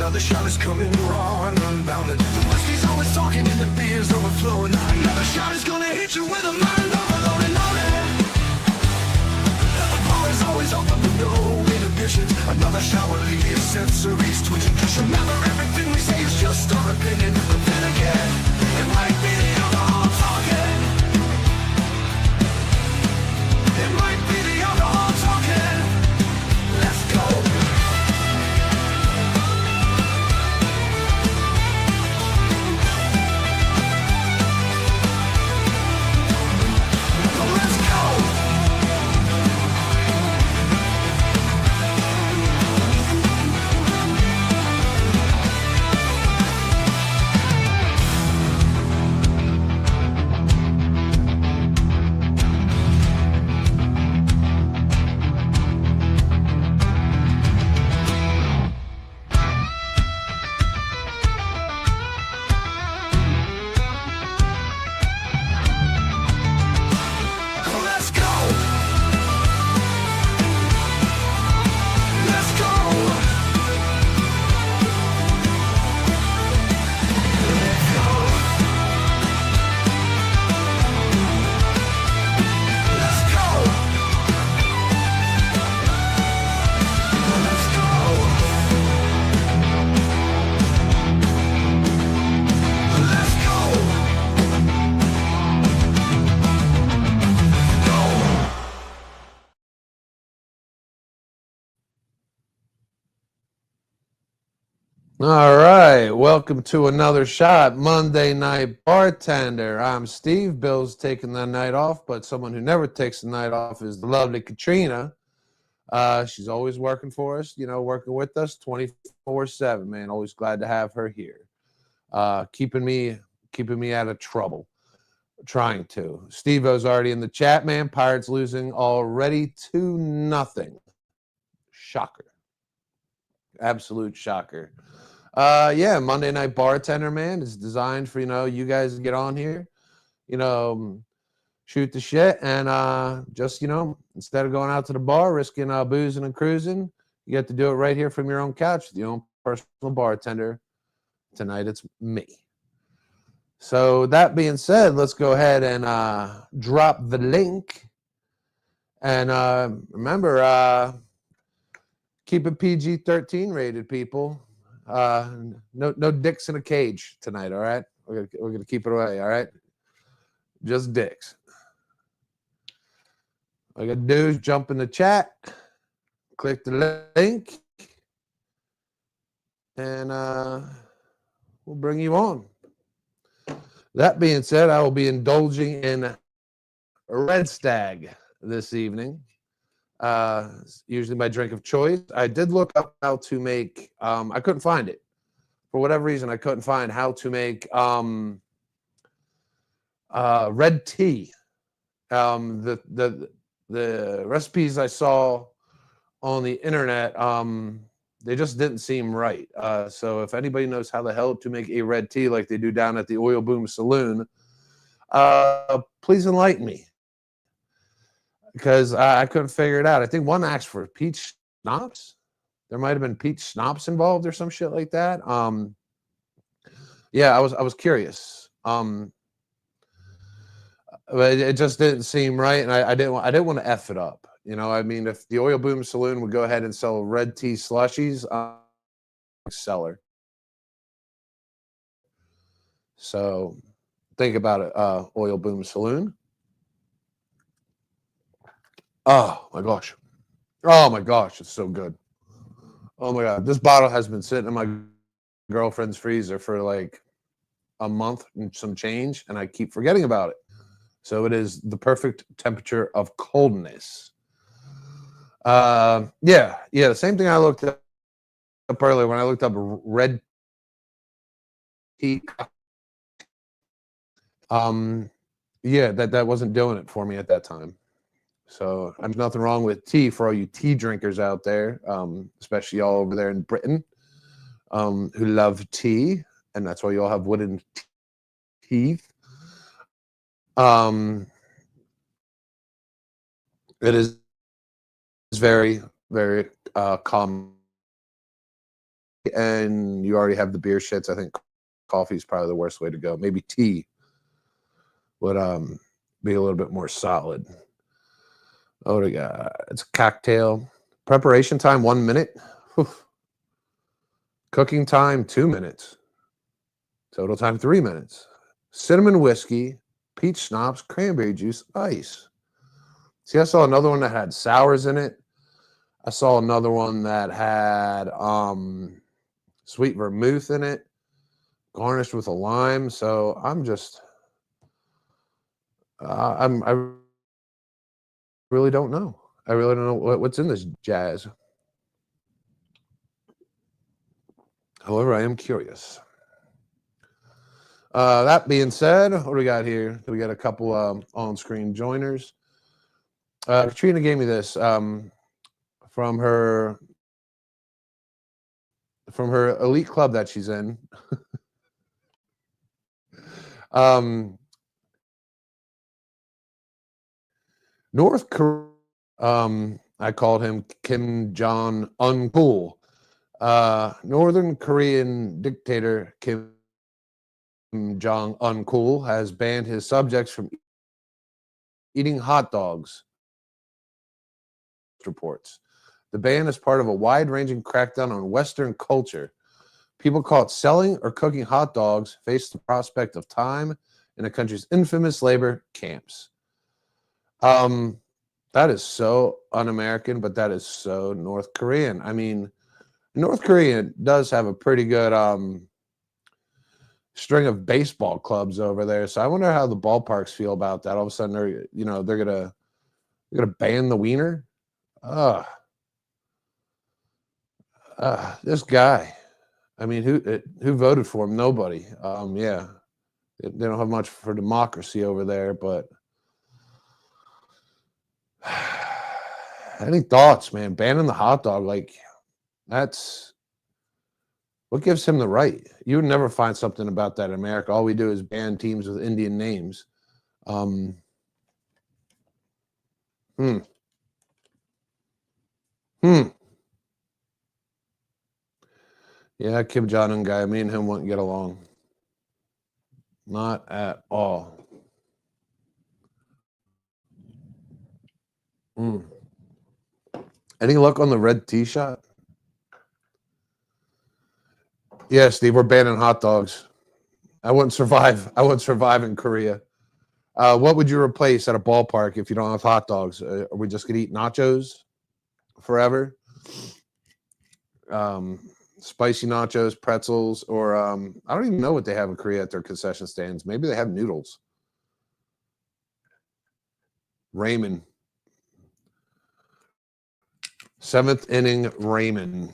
Another shot is coming raw and unbounded. The whiskey's always talking and the beer's overflowing. Another shot is gonna hit you with a mind overloaded. The bar is always open with no inhibitions. Another shot will leave your sensories twitching. Just remember, everything we say is just our opinion. But then again, it might be the alcohol talking. It might be the alcohol talking. Let's go. Let's go. Let's go. Let's go. Let's go. Let's go. Let's go. Let's go. All right, welcome to another shot, Monday Night Bartender. I'm Steve. Bill's taking the night off, but someone who never takes the night off is the lovely Katrina. She's always working for us, working with us 24/7, man. Always glad to have her here. Keeping me out of trouble. Trying to. Steve-O's already in the chat, man. Pirates losing already 2-0. Shocker. Absolute shocker. Yeah, Monday Night Bartender, man, is designed for, you guys to get on here, shoot the shit, and just, instead of going out to the bar, risking boozing and cruising, you get to do it right here from your own couch with your own personal bartender. Tonight, it's me. So that being said, let's go ahead and drop the link. And remember, keep it PG-13 rated, people. No dicks in a cage tonight, all right? We're gonna keep it away, all right? Just dicks. All you gotta do is jump in the chat, click the link, and we'll bring you on. That being said, I will be indulging in Red Stag this evening. It's usually my drink of choice. I did look up how to make, I couldn't find it. For whatever reason, I couldn't find how to make red tea. The recipes I saw on the internet, they just didn't seem right. So if anybody knows how the hell to make a red tea like they do down at the Oil Boom Saloon, please enlighten me. Because I couldn't figure it out. I think one asked for peach schnapps. There might have been peach schnapps involved or some shit like that. Yeah, I was curious. But it just didn't seem right, and I didn't want to F it up. I mean, if the Oil Boom Saloon would go ahead and sell red tea slushies, seller. So think about it, Oil Boom Saloon. Oh my gosh. Oh my gosh, it's so good. Oh my God. This bottle has been sitting in my girlfriend's freezer for like a month and some change, and I keep forgetting about it. So it is the perfect temperature of coldness. Yeah, the same thing I looked up earlier when I looked up red tea. Yeah, that wasn't doing it for me at that time. So there's nothing wrong with tea for all you tea drinkers out there, especially all over there in Britain, who love tea, and that's why you all have wooden teeth. It is very, very common and you already have the beer shits, I think coffee is probably the worst way to go. Maybe tea would be a little bit more solid. Oh, we got it's a cocktail. Preparation time 1 minute. Whew. Cooking time 2 minutes. Total time 3 minutes. Cinnamon whiskey, peach schnapps, cranberry juice, ice. See, I saw another one that had sours in it. I saw another one that had sweet vermouth in it, garnished with a lime. So I'm just, I really don't know. I really don't know what's in this jazz. However, I am curious. That being said, what do we got here? We got a couple on-screen joiners. Katrina gave me this from her elite club that she's in. North Korea. I called him Kim Jong Uncool. Northern Korean dictator Kim Jong Uncool has banned his subjects from eating hot dogs. Reports. The ban is part of a wide-ranging crackdown on Western culture. People caught selling or cooking hot dogs face the prospect of time in the country's infamous labor camps. That is so un-American, but that is so North Korean. I mean, North Korea does have a pretty good string of baseball clubs over there. So I wonder how the ballparks feel about that. All of a sudden, they're gonna ban the wiener. This guy. I mean, who voted for him? Nobody. Yeah, they don't have much for democracy over there, but. Any thoughts, man? Banning the hot dog, like that's what gives him the right. You would never find something about that in America. All we do is ban teams with Indian names. Yeah, Kim Jong-un guy. Me and him wouldn't get along. Not at all. Any luck on the red tee shot? Yeah, Steve, we're banning hot dogs. I wouldn't survive. I wouldn't survive in Korea. What would you replace at a ballpark if you don't have hot dogs? Are we just gonna eat nachos forever? Spicy nachos, pretzels, or I don't even know what they have in Korea at their concession stands. Maybe they have noodles. Ramen. 7th inning ramen.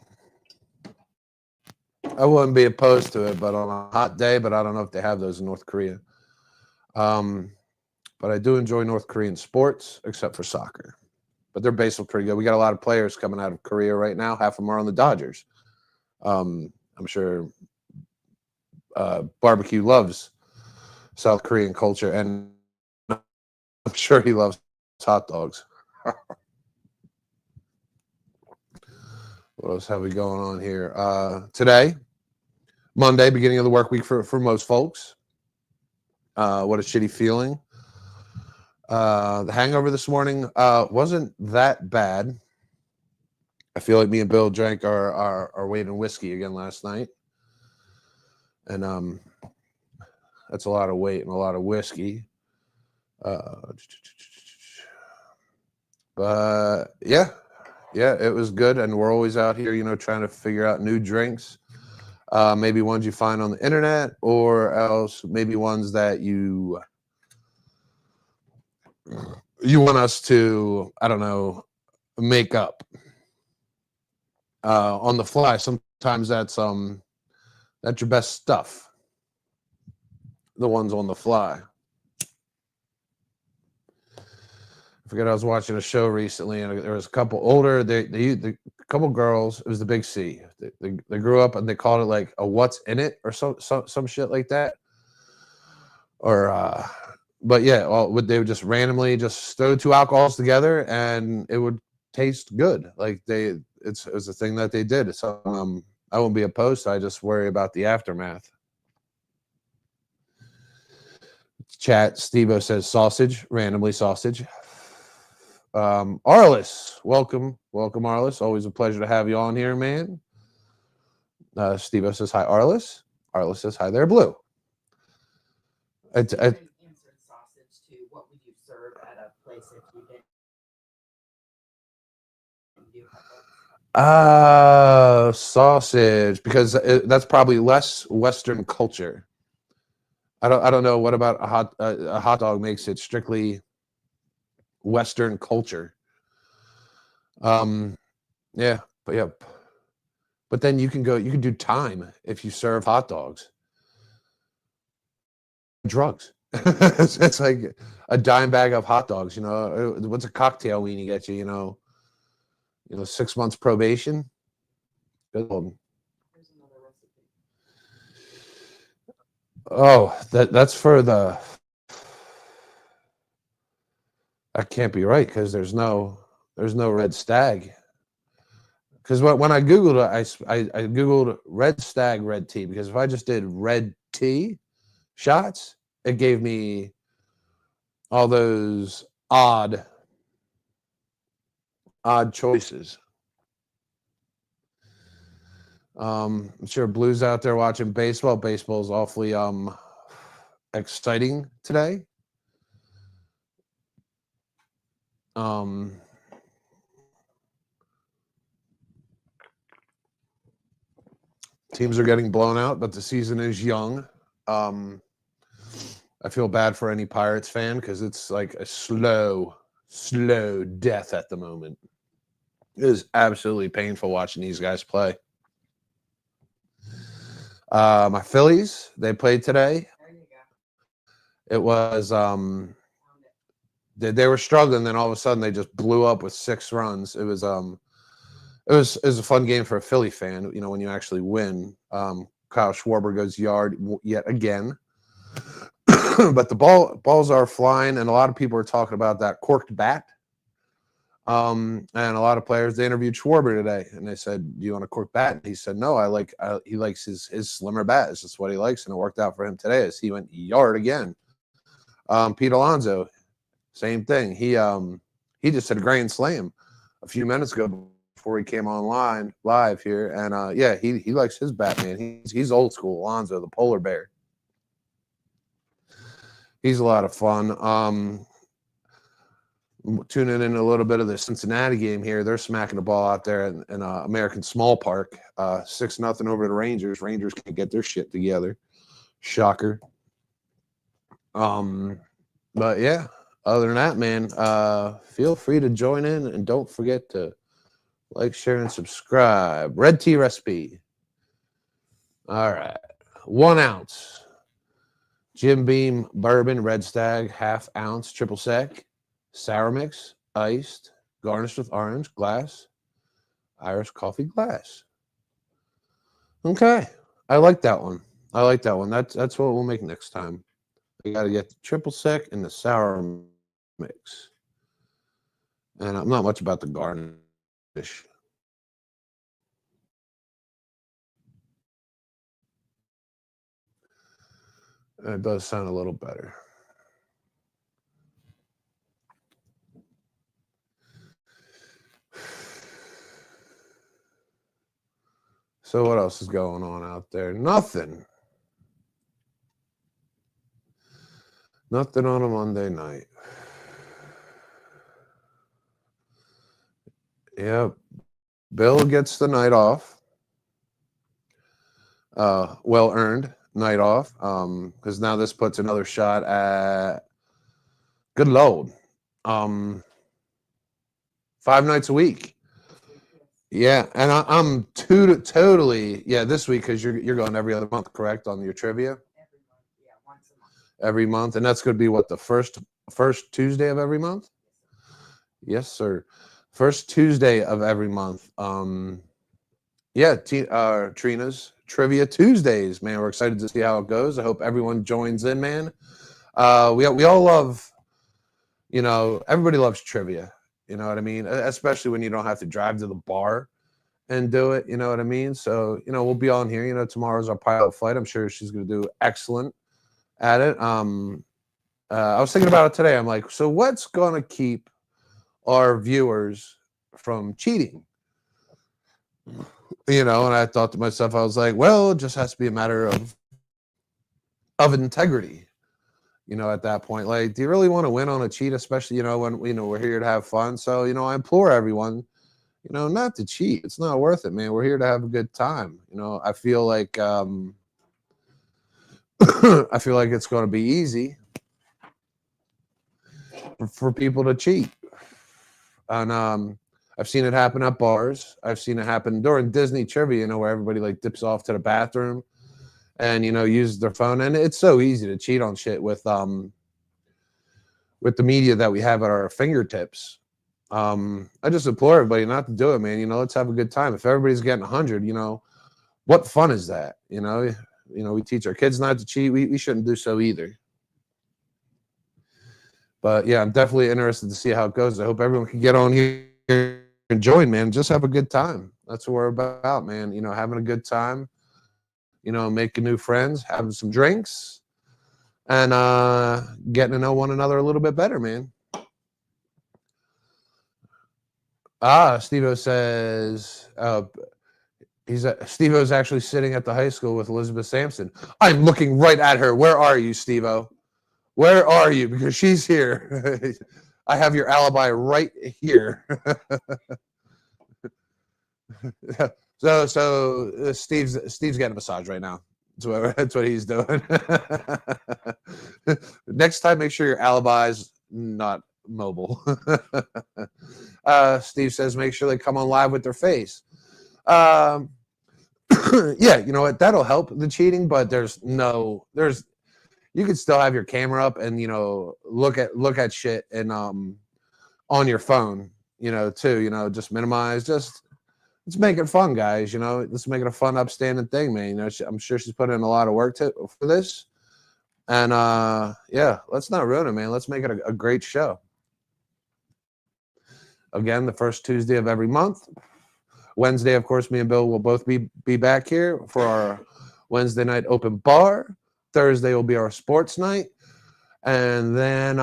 I wouldn't be opposed to it, but on a hot day, but I don't know if they have those in North Korea. But I do enjoy North Korean sports, except for soccer. But their base is pretty good. We got a lot of players coming out of Korea right now. Half of them are on the Dodgers. I'm sure Barbecue loves South Korean culture, and I'm sure he loves hot dogs. What else have we going on here? Today, Monday, beginning of the work week for most folks. What a shitty feeling. The hangover this morning wasn't that bad. I feel like me and Bill drank our weight in whiskey again last night. And that's a lot of weight and a lot of whiskey. But yeah, it was good. And we're always out here, trying to figure out new drinks. Maybe ones you find on the internet, or else maybe ones that you want us to, I don't know, make up on the fly. Sometimes that's your best stuff. The ones on the fly. I forget, I was watching a show recently, and there was a couple older. The couple girls. It was the Big C. They grew up and they called it like a "what's in it" or some shit like that. Or but yeah, they would just randomly just throw 2 alcohols together and it would taste good. Like it's a thing that they did. So I won't be opposed. I just worry about the aftermath. Chat, Stevo says sausage, randomly sausage. Arliss, welcome, Arliss. Always a pleasure to have you on here, man. Stevo says hi, Arliss. Arliss says hi there, Blue. Answered sausage too. What would you serve at a place if you didn't do hot dogs? Sausage, because that's probably less Western culture. I don't know what about a hot dog makes it strictly Western culture. Yeah, but then you can do time if you serve hot dogs. Drugs. It's like a dime bag of hot dogs. You know, what's a cocktail weenie get you? You know, 6 months probation. Good one. Here's another recipe. Oh, that's for the. That can't be right because there's no red stag. Because when I googled it, I googled red stag red tea, because if I just did red tea shots, it gave me all those odd choices. I'm sure Blue's out there watching baseball. Baseball is awfully exciting today. Teams are getting blown out, but the season is young. I feel bad for any Pirates fan because it's like a slow death at the moment. It is absolutely painful watching these guys play. My Phillies, they played today. There you go. It was they were struggling, then all of a sudden they just blew up with 6 runs. It was a fun game for a Philly fan, when you actually win. Kyle Schwarber goes yard yet again. But the balls are flying, and a lot of people are talking about that corked bat. And a lot of players, they interviewed Schwarber today, and they said, "Do you want a corked bat?" And he said, "No, he likes his slimmer bat. It's just what he likes," and it worked out for him today as he went yard again. Pete Alonso, same thing. He just had a grand slam a few minutes ago before he came online live here, and he likes his bat, man. He's old school Alonso, the polar bear. He's a lot of fun. Tuning in a little bit of the Cincinnati game here. They're smacking the ball out there in American Small Park. 6-0 over the Rangers. Rangers can't get their shit together. Shocker. But yeah, other than that, man, feel free to join in, and don't forget to like, share, and subscribe. Red tea recipe. All right. 1 ounce. Jim Beam bourbon, Red Stag, ½ ounce, triple sec, sour mix, iced, garnished with orange, glass, Irish coffee glass. Okay, I like that one. That's what we'll make next time. I got to get the triple sec and the sour mix, and I'm not much about the garnish. It does sound a little better. So what else is going on out there? Nothing. Nothing on a Monday night. Yep. Bill gets the night off. Well earned night off. Because now this puts another shot at, good Lord, 5 nights a week. Yeah, and I'm totally this week, because you're going every other month, correct, on your trivia? Every month, yeah, once a month. Every month, and that's going to be what, the first Tuesday of every month? Yes, sir. First Tuesday of every month. Trina's Trivia Tuesdays, man. We're excited to see how it goes. I hope everyone joins in, man. We all love, everybody loves trivia. You know what I mean? Especially when you don't have to drive to the bar and do it. You know what I mean? So, we'll be on here. Tomorrow's our pilot flight. I'm sure she's going to do excellent at it. I was thinking about it today. I'm like, so what's going to keep our viewers from cheating? And I thought to myself, I was like, well, it just has to be a matter of integrity. At that point, like, do you really want to win on a cheat, especially, when, we're here to have fun? So, I implore everyone, not to cheat. It's not worth it, man. We're here to have a good time. I feel like, I feel like it's going to be easy for people to cheat. And, I've seen it happen at bars. I've seen it happen during Disney trivia, where everybody like dips off to the bathroom and, uses their phone. And it's so easy to cheat on shit with the media that we have at our fingertips. I just implore everybody not to do it, man. Let's have a good time. If everybody's getting 100, what fun is that? We teach our kids not to cheat. We shouldn't do so either. But yeah, I'm definitely interested to see how it goes. I hope everyone can get on here and join, man. Just have a good time. That's what we're about, man. Having a good time, making new friends, having some drinks, and getting to know one another a little bit better, man. Steve-O says Steve-O's actually sitting at the high school with Elizabeth Sampson. I'm looking right at her. Where are you, Steve-O? Where are you? Because she's here. I have your alibi right here. So Steve's getting a massage right now. That's what he's doing. Next time, make sure your alibi's not mobile. Steve says make sure they come on live with their face. Yeah, you know what? That'll help the cheating, but you can still have your camera up and look at shit and on your phone, too. Just minimize. Let's make it fun, guys. Let's make it a fun, upstanding thing, man. I'm sure she's put in a lot of work for this, and yeah, let's not ruin it, man. Let's make it a great show. Again, the first Tuesday of every month. Wednesday, of course, me and Bill will both be back here for our Wednesday night open bar. Thursday will be our sports night. And then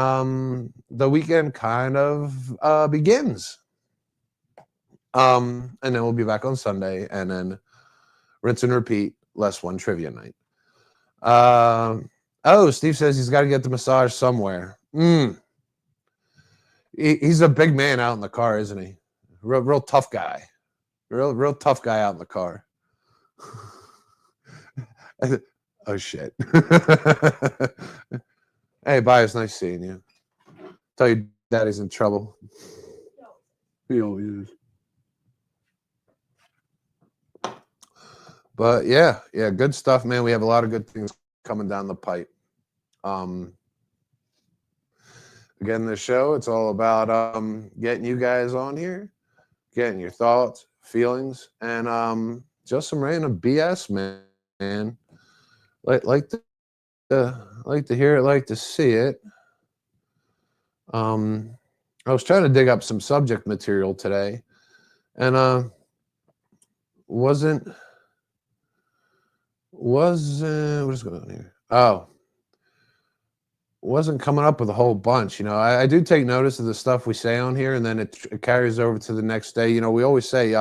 the weekend kind of begins. And then we'll be back on Sunday. And then rinse and repeat, less one trivia night. Steve says he's got to get the massage somewhere. He's a big man out in the car, isn't he? Real tough guy. Real tough guy out in the car. Oh, shit. Hey, Bias, nice seeing you. Tell your daddy's in trouble. He always is. But yeah, good stuff, man. We have a lot of good things coming down the pipe. Again, the show, it's all about getting you guys on here, getting your thoughts, feelings, and just some random BS, man. Like to hear it, like to see it. I was trying to dig up some subject material today, and wasn't what is going on here? Oh, wasn't coming up with a whole bunch. I do take notice of the stuff we say on here, and then it carries over to the next day. We always say,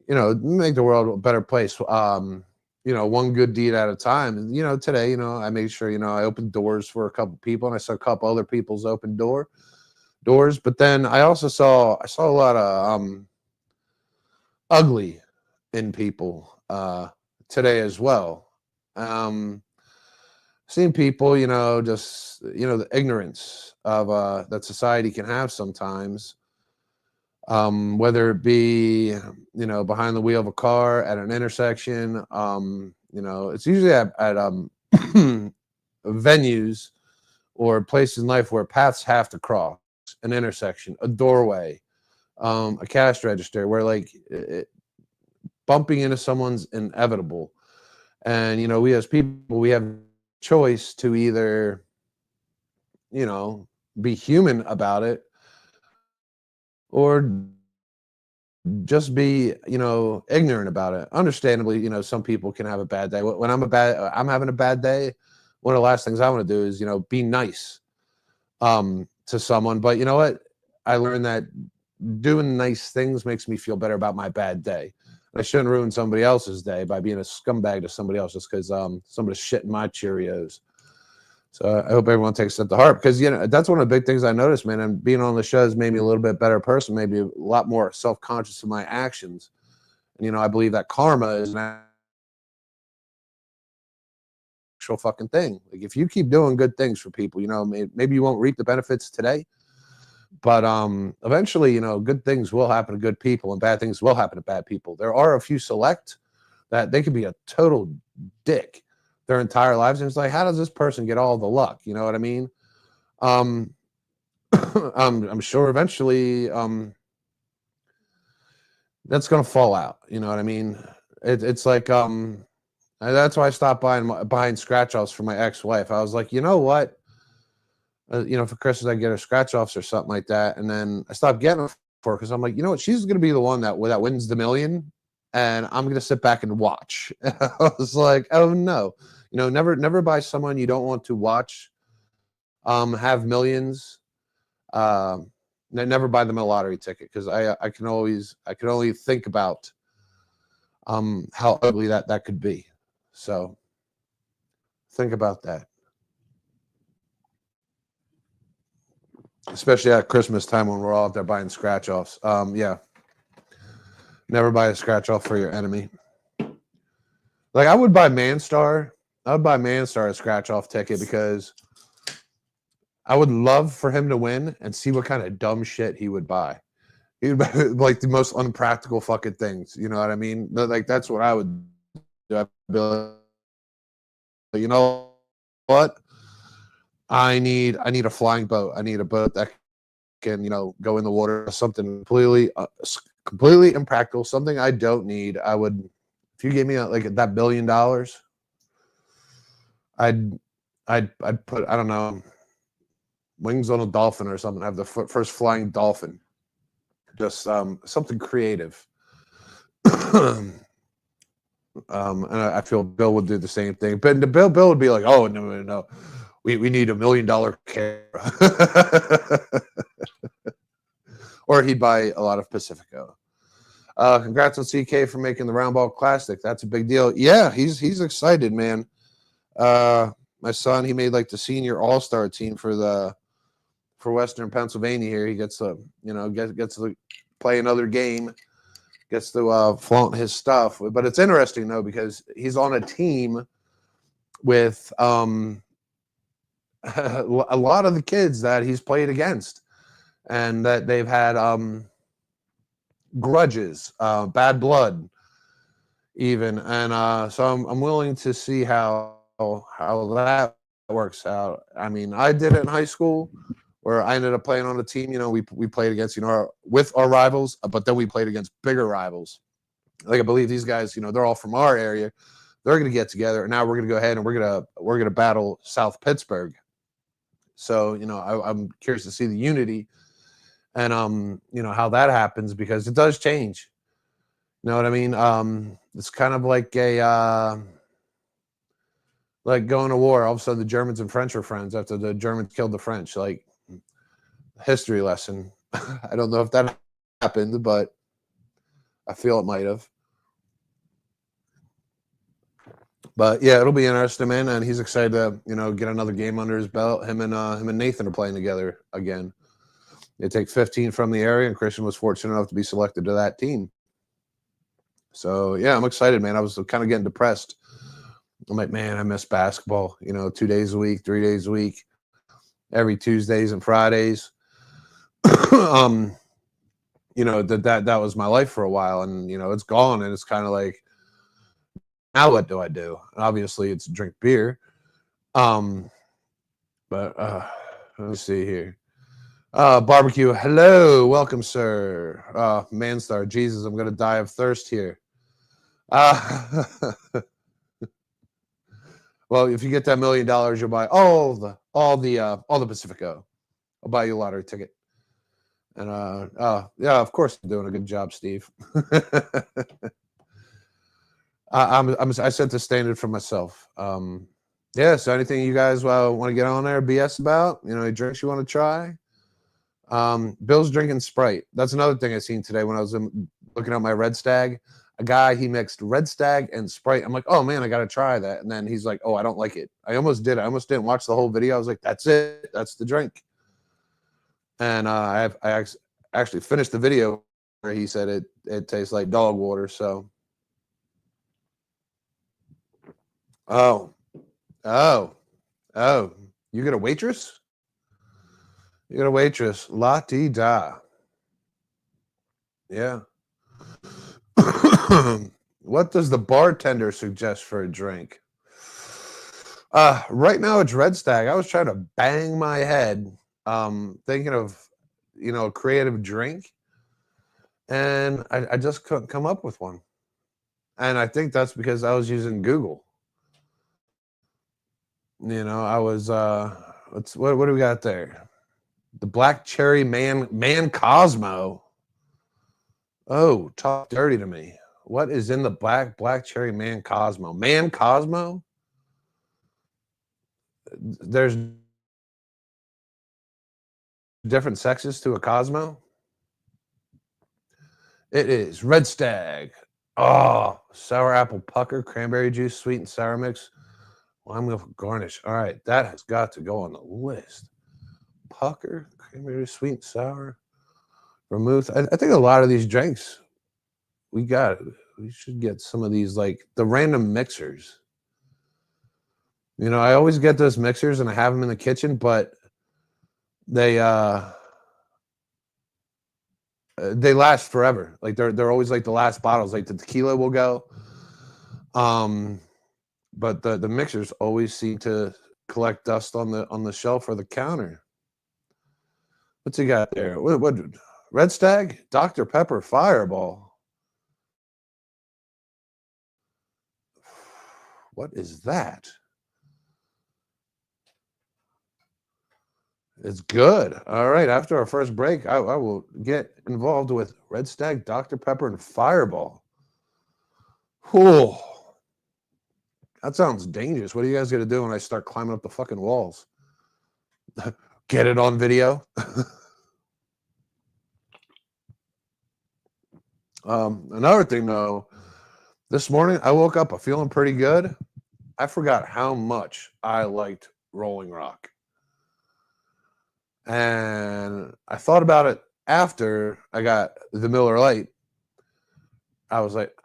make the world a better place. One good deed at a time. And, today, I made sure, I opened doors for a couple people, and I saw a couple other people's open doors. But then I also saw a lot of ugly in people today as well. Seeing people, just, the ignorance of that society can have sometimes. Whether it be, behind the wheel of a car at an intersection, it's usually at venues or places in life where paths have to cross, an intersection, a doorway, a cash register, where bumping into someone's inevitable. And, we as people, we have choice to either, be human about it, or just be, ignorant about it. Understandably, some people can have a bad day. When I'm having a bad day, one of the last things I want to do is, be nice to someone. But you know what? I learned that doing nice things makes me feel better about my bad day. I shouldn't ruin somebody else's day by being a scumbag to somebody else just because somebody's shitting my Cheerios. So I hope everyone takes that to heart, because that's one of the big things I noticed, man. And being on the show has made me a little bit better person, maybe a lot more self-conscious of my actions. And I believe that karma is an actual fucking thing. Like if you keep doing good things for people, maybe you won't reap the benefits today, but eventually, good things will happen to good people and bad things will happen to bad people. There are a few select that they could be a total dick their entire lives, and it's like, how does this person get all the luck? You know what I mean? I'm sure eventually that's gonna fall out. You know what I mean? It's like that's why I stopped buying scratch offs for my ex-wife. I was like, you know what? For Christmas I get her scratch offs or something like that, and then I stopped getting them for her because I'm like, you know what? She's gonna be the one that wins the million, and I'm gonna sit back and watch. I was like, oh no, never buy someone you don't want to watch have millions. Never buy them a lottery ticket, because I can only think about how ugly that could be. So think about that, especially at Christmas time when we're all out there buying scratch offs. Yeah, never buy a scratch off for your enemy. Like I would buy Manstar. I would buy Manstar a scratch off ticket because I would love for him to win and see what kind of dumb shit he would buy. He would buy like the most unpractical fucking things. You know what I mean? Like that's what I would do. I'd be like, you know what? I need a flying boat. I need a boat that can, go in the water. Something completely impractical. Something I don't need. I would, if you gave me like that $1 billion, I'd put, I don't know, wings on a dolphin or something. Have the first flying dolphin. Just something creative. And I feel Bill would do the same thing. But the Bill would be like, oh no. We need $1 million camera. Or he'd buy a lot of Pacifico. Congrats on CK for making the Roundball Classic. That's a big deal. Yeah, he's excited, man. My son, he made like the senior all-star team for Western Pennsylvania here. He gets to, gets to play another game, gets to flaunt his stuff. But it's interesting though, because he's on a team with a lot of the kids that he's played against, and that they've had grudges, bad blood, even. And so I'm willing to see how that works out. I mean, I did it in high school, where I ended up playing on a team. We played against with our rivals, but then we played against bigger rivals. Like I believe these guys, they're all from our area. They're going to get together, and now we're going to go ahead and we're going to battle South Pittsburgh. So I'm curious to see the unity and how that happens, because it does change. You know what I mean? It's kind of like like going to war. All of a sudden, the Germans and French were friends after the Germans killed the French. Like, history lesson. I don't know if that happened, but I feel it might have. But yeah, it'll be interesting, man. And he's excited to, get another game under his belt. Him and Nathan are playing together again. They take 15 from the area, and Christian was fortunate enough to be selected to that team. So yeah, I'm excited, man. I was kind of getting depressed. I'm like, man, I miss basketball. 2 days a week, 3 days a week, every Tuesdays and Fridays. That was my life for a while, and it's gone, and it's kind of like, now what do I do? Obviously, it's drink beer. But let me see here. Barbecue, hello, welcome, sir. Manstar, Jesus, I'm gonna die of thirst here. Well, if you get that $1 million, you'll buy all the Pacifico. I'll buy you a lottery ticket. And yeah, of course I'm doing a good job, Steve. I set the standard for myself. Yeah. So anything you guys want to get on there, BS about? Any drinks you want to try? Bill's drinking Sprite. That's another thing I seen today when I was looking at my Red Stag. A guy, he mixed Red Stag and Sprite. I'm like, oh man, I gotta try that. And then he's like, oh, I don't like it. I almost did. I almost didn't watch the whole video. I was like, that's it. That's the drink. And actually finished the video where he said it tastes like dog water. So, oh, you get a waitress? You got a waitress. La-ti-da. Yeah. What does the bartender suggest for a drink? Right now it's Red Stag. I was trying to bang my head thinking of a creative drink, and I just couldn't come up with one. And I think that's because I was using Google. I was what do we got there? The Black Cherry Man Cosmo. Oh, talk dirty to me. What is in the Black Cherry Man Cosmo? Man Cosmo? There's different sexes to a Cosmo? It is Red Stag. Oh, sour apple pucker, cranberry juice, sweet and sour mix. Lime milk garnish. All right, that has got to go on the list. Pucker, cranberry, sweet and sour, vermouth. I think a lot of these drinks, we should get some of these, like the random mixers. I always get those mixers and I have them in the kitchen, but they last forever. Like they're always like the last bottles. Like the tequila will go, but the mixers always seem to collect dust on the shelf or the counter. What's he got there? What Red Stag, Dr. Pepper, Fireball. What is that? It's good. All right. After our first break, I will get involved with Red Stag, Dr. Pepper, and Fireball. Whew. That sounds dangerous. What are you guys going to do when I start climbing up the fucking walls? Get it on video? Another thing, though, this morning I woke up feeling pretty good. I forgot how much I liked Rolling Rock. And I thought about it after I got the Miller Lite. I was like,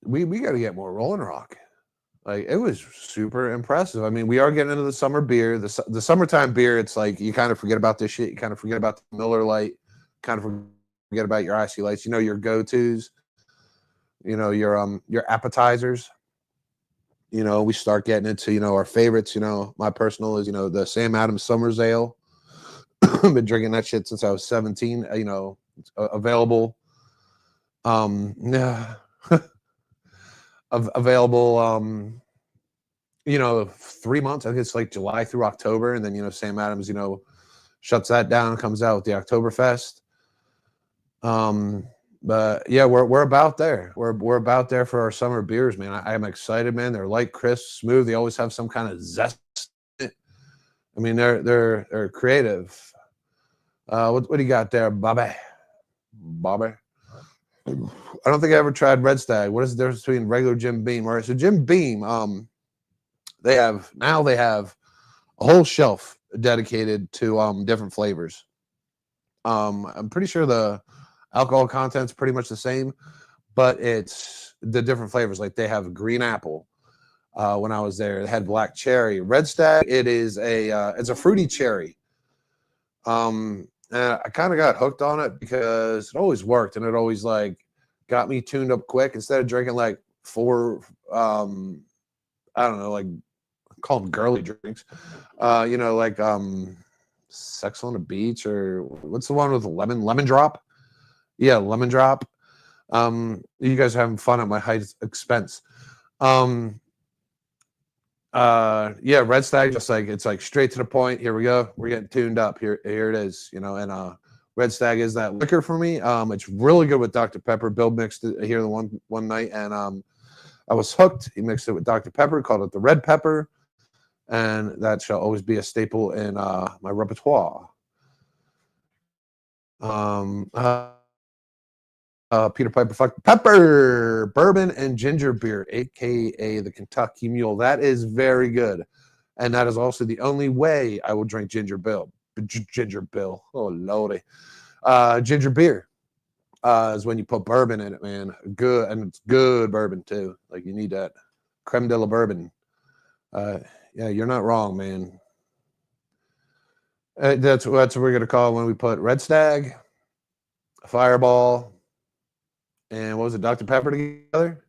we got to get more Rolling Rock. Like, it was super impressive. I mean, we are getting into the summer beer. The summertime beer, it's like you kind of forget about this shit. You kind of forget about the Miller Lite. Kind of forget about your icy lights. Your go-tos. Your appetizers. We start getting into our favorites. My personal is the Sam Adams Summer's Ale. I've been drinking that shit since I was 17. It's available. Yeah. Available 3 months. I think it's like July through October, and then Sam Adams shuts that down and comes out with the Oktoberfest. But yeah, we're about there. We're about there for our summer beers, man. I'm excited, man. They're light, crisp, smooth. They always have some kind of zest in it. I mean, they're creative. What do you got there, Bobby? I don't think I ever tried Red Stag. What is the difference between regular Jim Beam? All right, so Jim Beam, they have a whole shelf dedicated to different flavors. I'm pretty sure the alcohol content's pretty much the same, but it's the different flavors. Like they have green apple. When I was there, they had black cherry. Red Stag, it's a fruity cherry. And I kind of got hooked on it because it always worked, and it always like got me tuned up quick. Instead of drinking like 4, I don't know, like call them girly drinks, like Sex on the Beach, or what's the one with the lemon drop? Yeah, lemon drop. You guys are having fun at my high expense. Yeah, Red Stag, just like it's like straight to the point. Here we go. We're getting tuned up. Here it is, and Red Stag is that liquor for me. It's really good with Dr. Pepper. Bill mixed it here the one night, and I was hooked. He mixed it with Dr. Pepper, called it the Red Pepper, and that shall always be a staple in my repertoire. Peter Piper fucked pepper, bourbon, and ginger beer, aka the Kentucky Mule. That is very good, and that is also the only way I will drink Ginger Bill. Ginger Bill, oh lordy, ginger beer is when you put bourbon in it, man. Good, and it's good bourbon too. Like you need that creme de la bourbon. Yeah, you're not wrong, man. That's what we're gonna call it when we put Red Stag, Fireball, and what was it, Dr. Pepper together?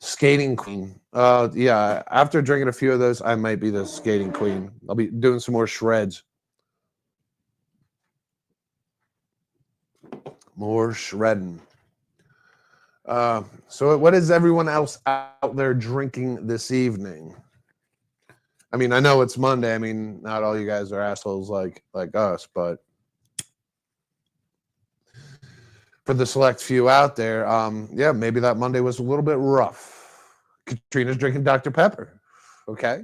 Skating Queen. Yeah, after drinking a few of those, I might be the Skating Queen. I'll be doing some more shreds. More shredding. So what is everyone else out there drinking this evening? I mean, I know it's Monday. I mean, not all you guys are assholes like us, but for the select few out there, yeah, maybe that Monday was a little bit rough. Katrina's drinking Dr. Pepper. Okay.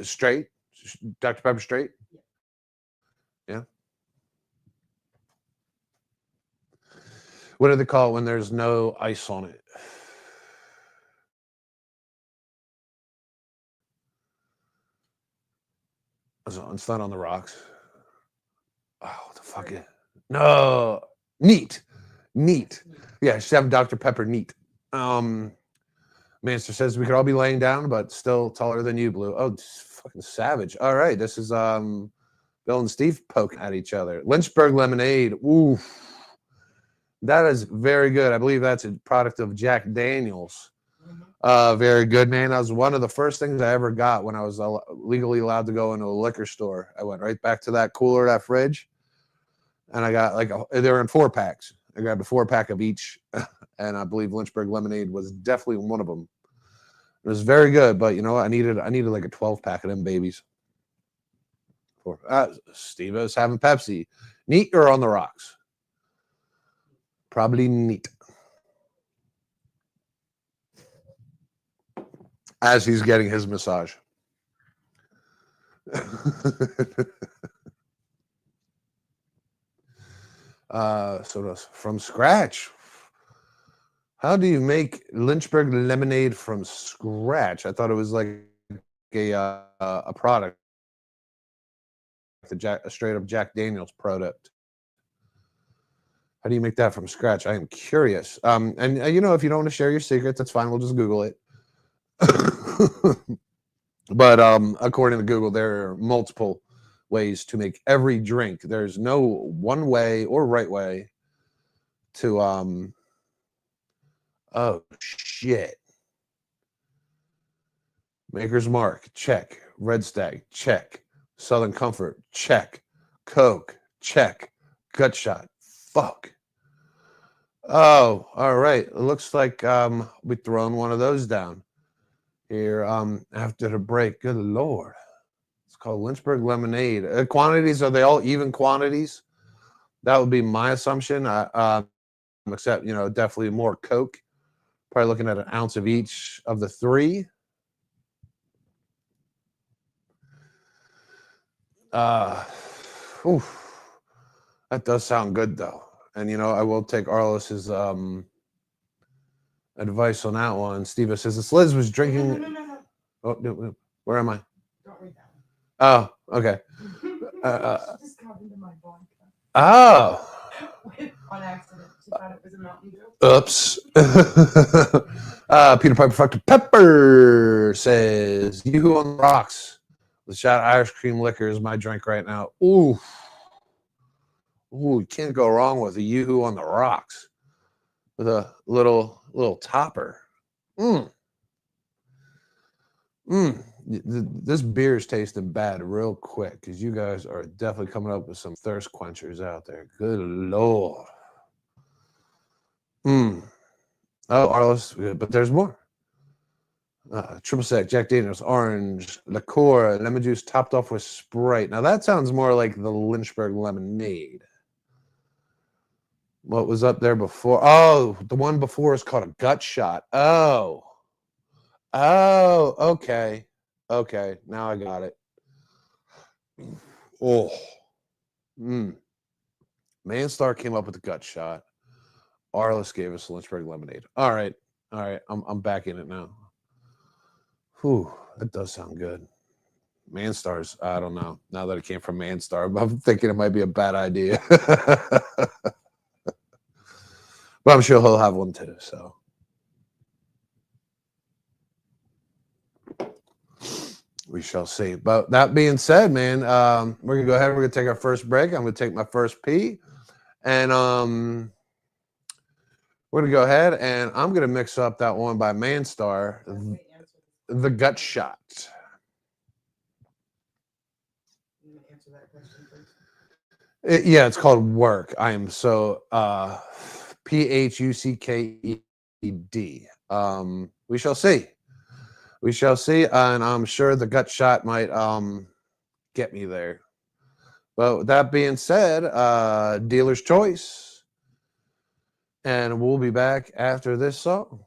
Straight. Dr. Pepper straight. Yeah. What do they call it when there's no ice on it? It's not on the rocks. Oh, what the fuck is no neat. Yeah, she's having Dr. Pepper neat. Manster says we could all be laying down, but still taller than you, Blue. Oh, fucking savage. All right, this is Bill and Steve poking at each other. Lynchburg lemonade. Ooh, that is very good. I believe that's a product of Jack Daniels. Very good, man. That was one of the first things I ever got when I was legally allowed to go into a liquor store. I went right back to that cooler, that fridge, and I got they were in 4-packs. I grabbed a 4-pack of each, and I believe Lynchburg lemonade was definitely one of them. It was very good, but you know what? I needed like a 12-pack of them babies. Steve is having Pepsi. Neat or on the rocks? Probably neat. As he's getting his massage. So from scratch. How do you make Lynchburg lemonade from scratch? I thought it was like a product, a straight up Jack Daniels product. How do you make that from scratch? I am curious. And you know, if you don't want to share your secrets, that's fine. We'll just Google it. But according to Google, there are multiple ways to make every drink. There's no one way or right way to oh shit. Maker's Mark, check. Red Stag, check. Southern Comfort, check. Coke, check. Gut Shot, fuck. Oh, all right. It looks like we've thrown one of those down here after the break. Good Lord. It's called Lynchburg lemonade. Quantities, are they all even quantities? That would be my assumption. Except, you know, definitely more Coke. Probably looking at an ounce of each of the three. Oof. That does sound good though. And you know, I will take Arlos's advice on that one. Steve says this Liz was drinking. No. Oh, no, where am I? Don't read that Oh, okay. one. She just got into my vodka. Oh. On accident. She thought it was a Mountain Dew. Oops. Peter Piper fucked Pepper says, "You on the rocks. The shot Irish cream liquor is my drink right now." Ooh. Ooh, you can't go wrong with a Yoo-hoo on the rocks with a little topper. This beer is tasting bad real quick because you guys are definitely coming up with some thirst quenchers out there. Good Lord. Oh, Arlos, but there's more. Triple sec, Jack Daniels, orange, liqueur, lemon juice topped off with Sprite. Now that sounds more like the Lynchburg lemonade. What was up there before? Oh, the one before is called a gut shot. Oh, okay. Okay, now I got it. Oh, Manstar came up with the gut shot. Arliss gave us Lynchburg lemonade. All right. I'm back in it now. Whew, that does sound good. Manstar's, I don't know. Now that it came from Manstar, I'm thinking it might be a bad idea. But I'm sure he'll have one too. So we shall see. But that being said, man, we're gonna go ahead. We're gonna take our first break. I'm gonna take my first pee, and we're gonna go ahead and I'm gonna mix up that one by Manstar, the gut shot. You can answer that question first. Yeah, it's called work. I am so Phucked. We shall see. We shall see, and I'm sure the gut shot might get me there. But with that being said, dealer's choice, and we'll be back after this song.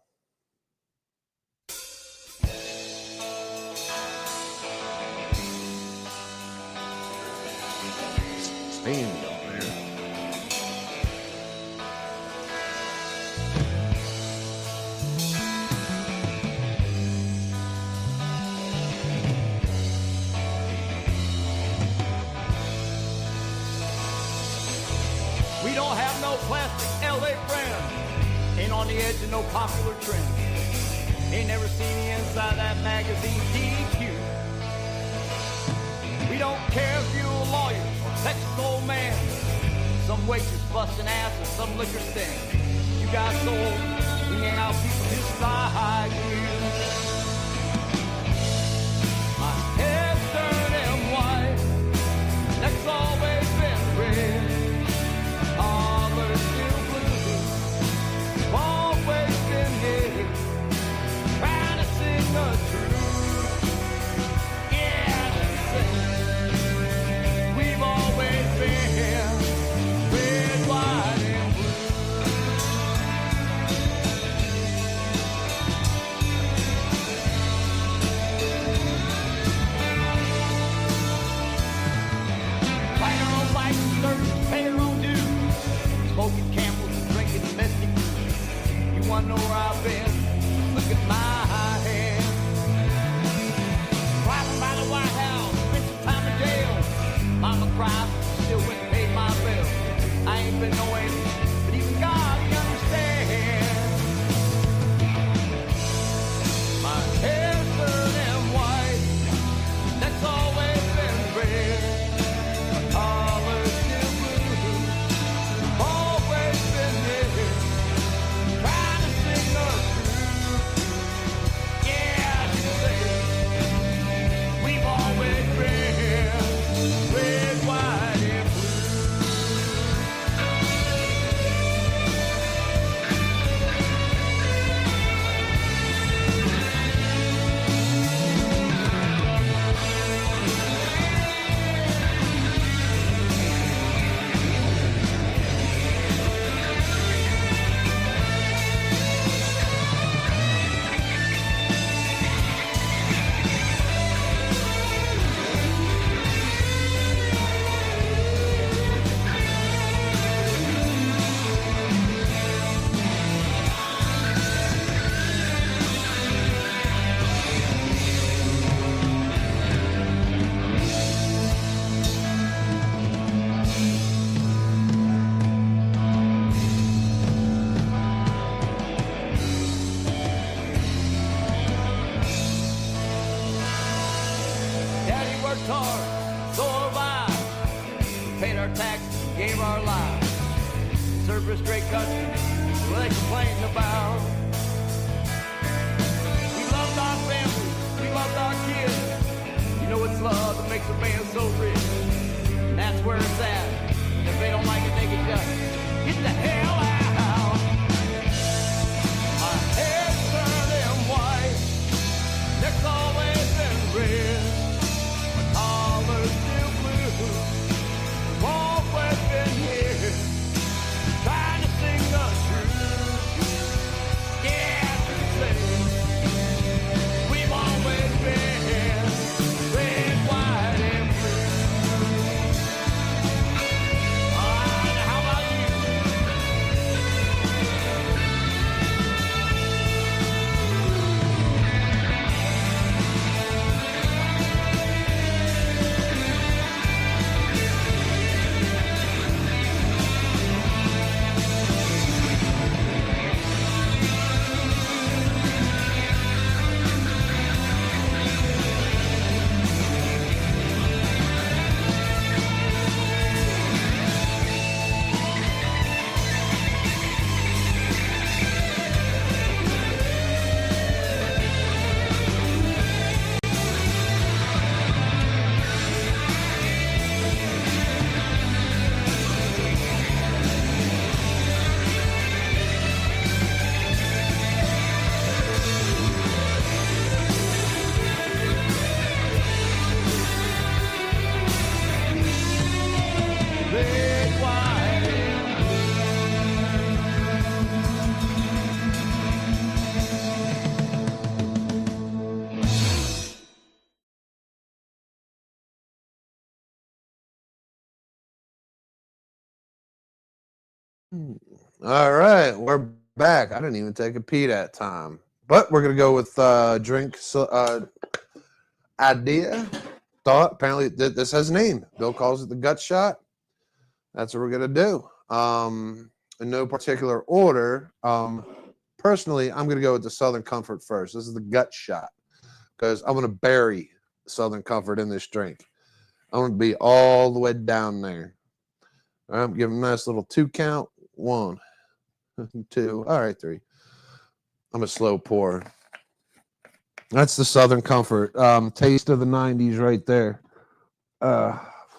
Stand on there. We don't have no plastic LA friends. Ain't on the edge of no popular trend. Ain't never seen the inside that magazine DQ. We don't care if you're a lawyer or Texas old man. Some waitress busting ass and some liquor stand. You got soul, we ain't out people just like you. My head's turning white, neck's always been red. Collar's still blue, always been here, trying to sing the truth. Yeah, we've always been red, white, and blue. Playing our own life, service, pay our own dues. Smoking camels and drinking domestic brews. You wanna know where I've been? Look at my hand. Driving by the White House, spent some time in jail. Mama cried, still went and paid my bill. I ain't been no angel, but even God, he understands. My hair's turning white, that's always been red. My collar's still blue, always been here, trying to sing the truth. Yeah, you say we've always been red, white, and blue. Daddy worked hard, so have I. We paid our taxes and gave our lives. Served this great country, what they complaining about. We loved our family, we loved our kids. You know it's love that makes a man so rich. And that's where it's at. If they don't like it, they can just get the hell out. My hair's turning white, All right, we're back. I didn't even take a pee that time, but we're gonna go with drink idea. Thought apparently this has a name. Bill calls it the gut shot. That's what we're gonna do. In no particular order. Personally, I'm gonna go with the Southern Comfort first. This is the gut shot because I'm gonna bury Southern Comfort in this drink. I'm gonna be all the way down there. All right, I'm giving a nice little 2 count. 1, 2. All right, 3. I'm a slow pour. That's the Southern Comfort. Taste of the 90s right there.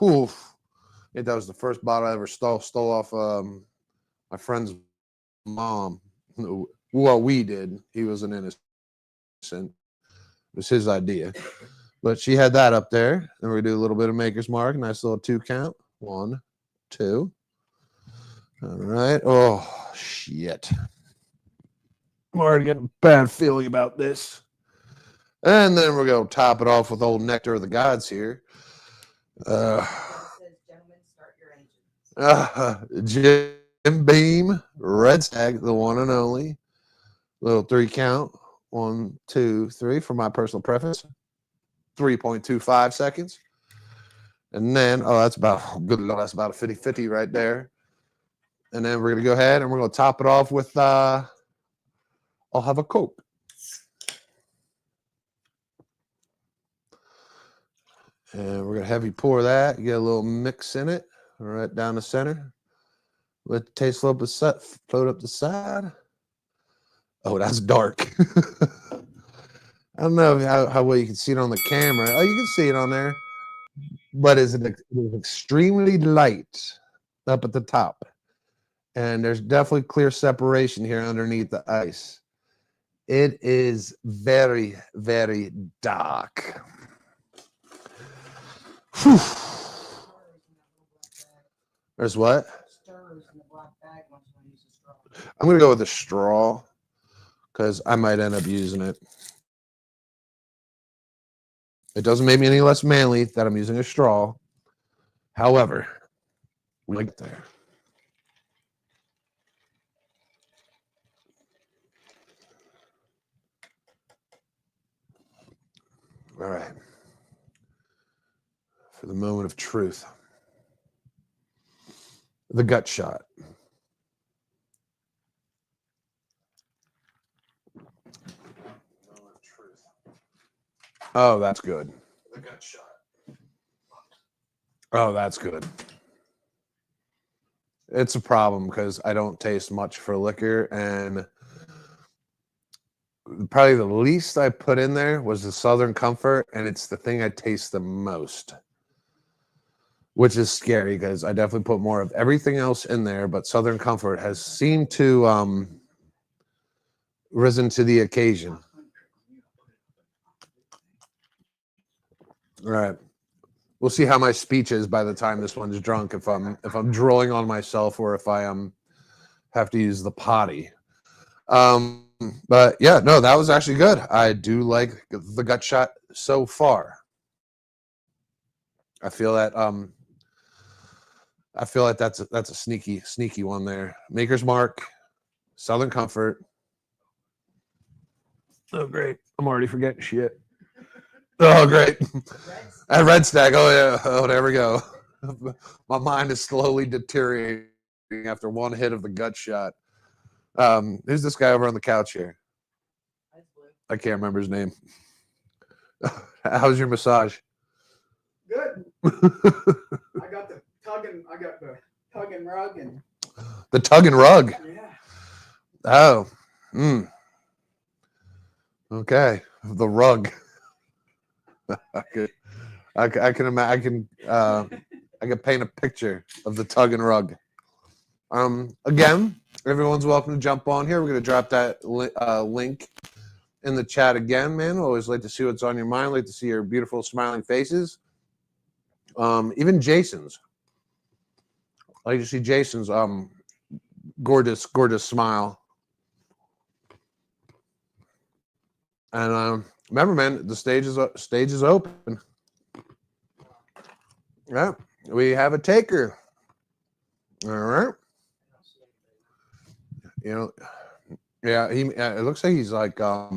Oof. Yeah, that was the first bottle I ever stole off my friend's mom. Well, we did. He was an innocent. It was his idea. But she had that up there. And we're going to do a little bit of Maker's Mark. Nice little 2 count. 1, 2. All right. Oh, shit. I'm already getting a bad feeling about this. And then we're going to top it off with old Nectar of the Gods here. Says, gentlemen, start your engines. Jim Beam, Red Stag, the one and only. Little 3 count. 1, 2, 3 for my personal preference. 3.25 seconds. And then, that's about, good Lord, that's about a 50-50 right there. And then we're going to go ahead and we're going to top it off with, I'll have a Coke. And we're going to heavy pour that. Get a little mix in it. Right down the center. Let the taste float up the side. Oh, that's dark. I don't know how well you can see it on the camera. Oh, you can see it on there. But it is extremely light up at the top. And there's definitely clear separation here underneath the ice. It is very, very dark. Whew. There's what? Stirs in the black bag once you use a straw. I'm going to go with a straw because I might end up using it. It doesn't make me any less manly that I'm using a straw. However, we like it there. All right. For the moment of truth. The gut shot. Oh, that's good. The gut shot. Oh, that's good. It's a problem because I don't taste much for liquor, and probably the least I put in there was the Southern Comfort, and it's the thing I taste the most, which is scary because I definitely put more of everything else in there, but Southern Comfort has seemed to risen to the occasion. All right. We'll see how my speech is by the time this one's drunk, if I'm drooling on myself or if I have to use the potty. But yeah, no, that was actually good. I do like the gut shot so far. I feel like that's a sneaky one there. Maker's Mark, Southern Comfort. Oh great. I'm already forgetting shit. Oh great. And Red Stag. Oh yeah. Oh, there we go. My mind is slowly deteriorating after one hit of the gut shot. Who's this guy over on the couch here? I can't remember his name. How's your massage? Good. I got the tug and rug and The tug and rug. yeah. Oh. Okay. The rug. I can paint a picture of the tug and rug. Again, everyone's welcome to jump on here. We're going to drop that link in the chat again, man. Always like to see what's on your mind. Like to see your beautiful smiling faces. Even Jason's. I like to see Jason's gorgeous smile. And remember, man, the stage is open. Yeah, we have a taker. All right. You know, yeah. It looks like he's like I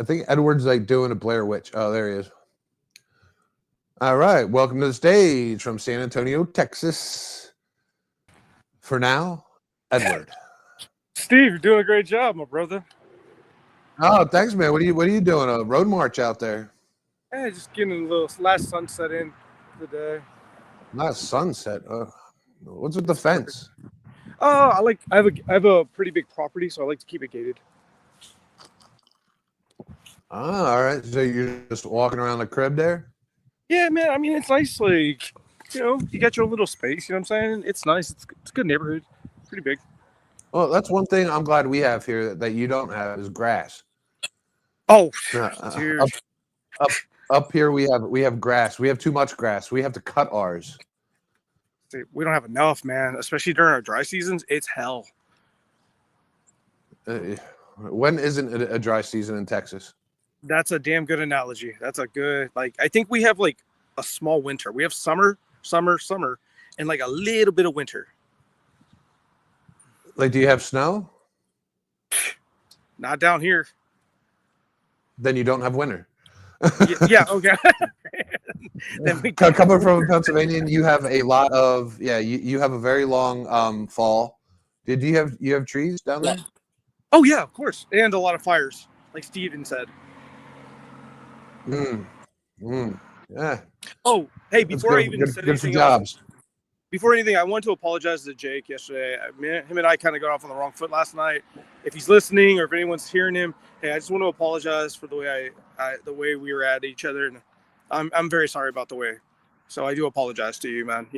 think Edward's like doing a Blair Witch. Oh, there he is. All right, welcome to the stage from San Antonio, Texas. For now, Edward. Steve, you're doing a great job, my brother. Oh, thanks, man. What are you doing? A road march out there? Hey, just getting a little last sunset in today. Not sunset. What's with the fence? Oh, I have a pretty big property, so I like to keep it gated. Oh, all right. So you're just walking around the crib there? Yeah, man. I mean, it's nice. Like, you got your own little space. You know what I'm saying? It's nice. It's a good neighborhood. Pretty big. Well, that's one thing I'm glad we have here that you don't have is grass. Oh, Dude. dude. Up here we have grass. We have too much grass. We have to cut ours. We don't have enough, man. Especially during our dry seasons, it's hell. When isn't it a dry season in Texas? That's a damn good analogy. That's a good, I think we have like a small winter. We have summer, and like a little bit of winter. Like, do you have snow? Not down here. Then you don't have winter. Yeah, okay. Then we Coming from Pennsylvania, you have a lot of you have a very long fall. Did you have trees down there? Oh yeah, of course, and a lot of fires, like Steven said. Yeah. Oh, hey, before I even said good for anything jobs. Before anything, I want to apologize to Jake yesterday. Him and I kind of got off on the wrong foot last night. If he's listening or if anyone's hearing him, hey, I just want to apologize for the way we were at each other, and I'm very sorry about the way. So I do apologize to you, man.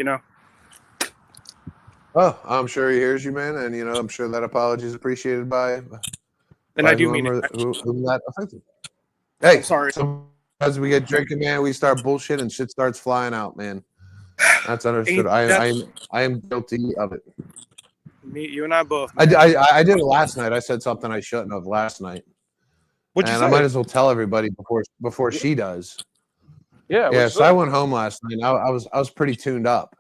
Oh, I'm sure he hears you, man, and I'm sure that apology is appreciated by. And I do mean it. Whom that affected. Hey, I'm sorry. As we get drinking, man, we start bullshit and shit starts flying out, man. That's understood. I am guilty of it. You and I both. I did it last night. I said something I shouldn't have last night. What'd you say? I might as well tell everybody before she does. Yeah. Yeah. So I went home last night. I was pretty tuned up.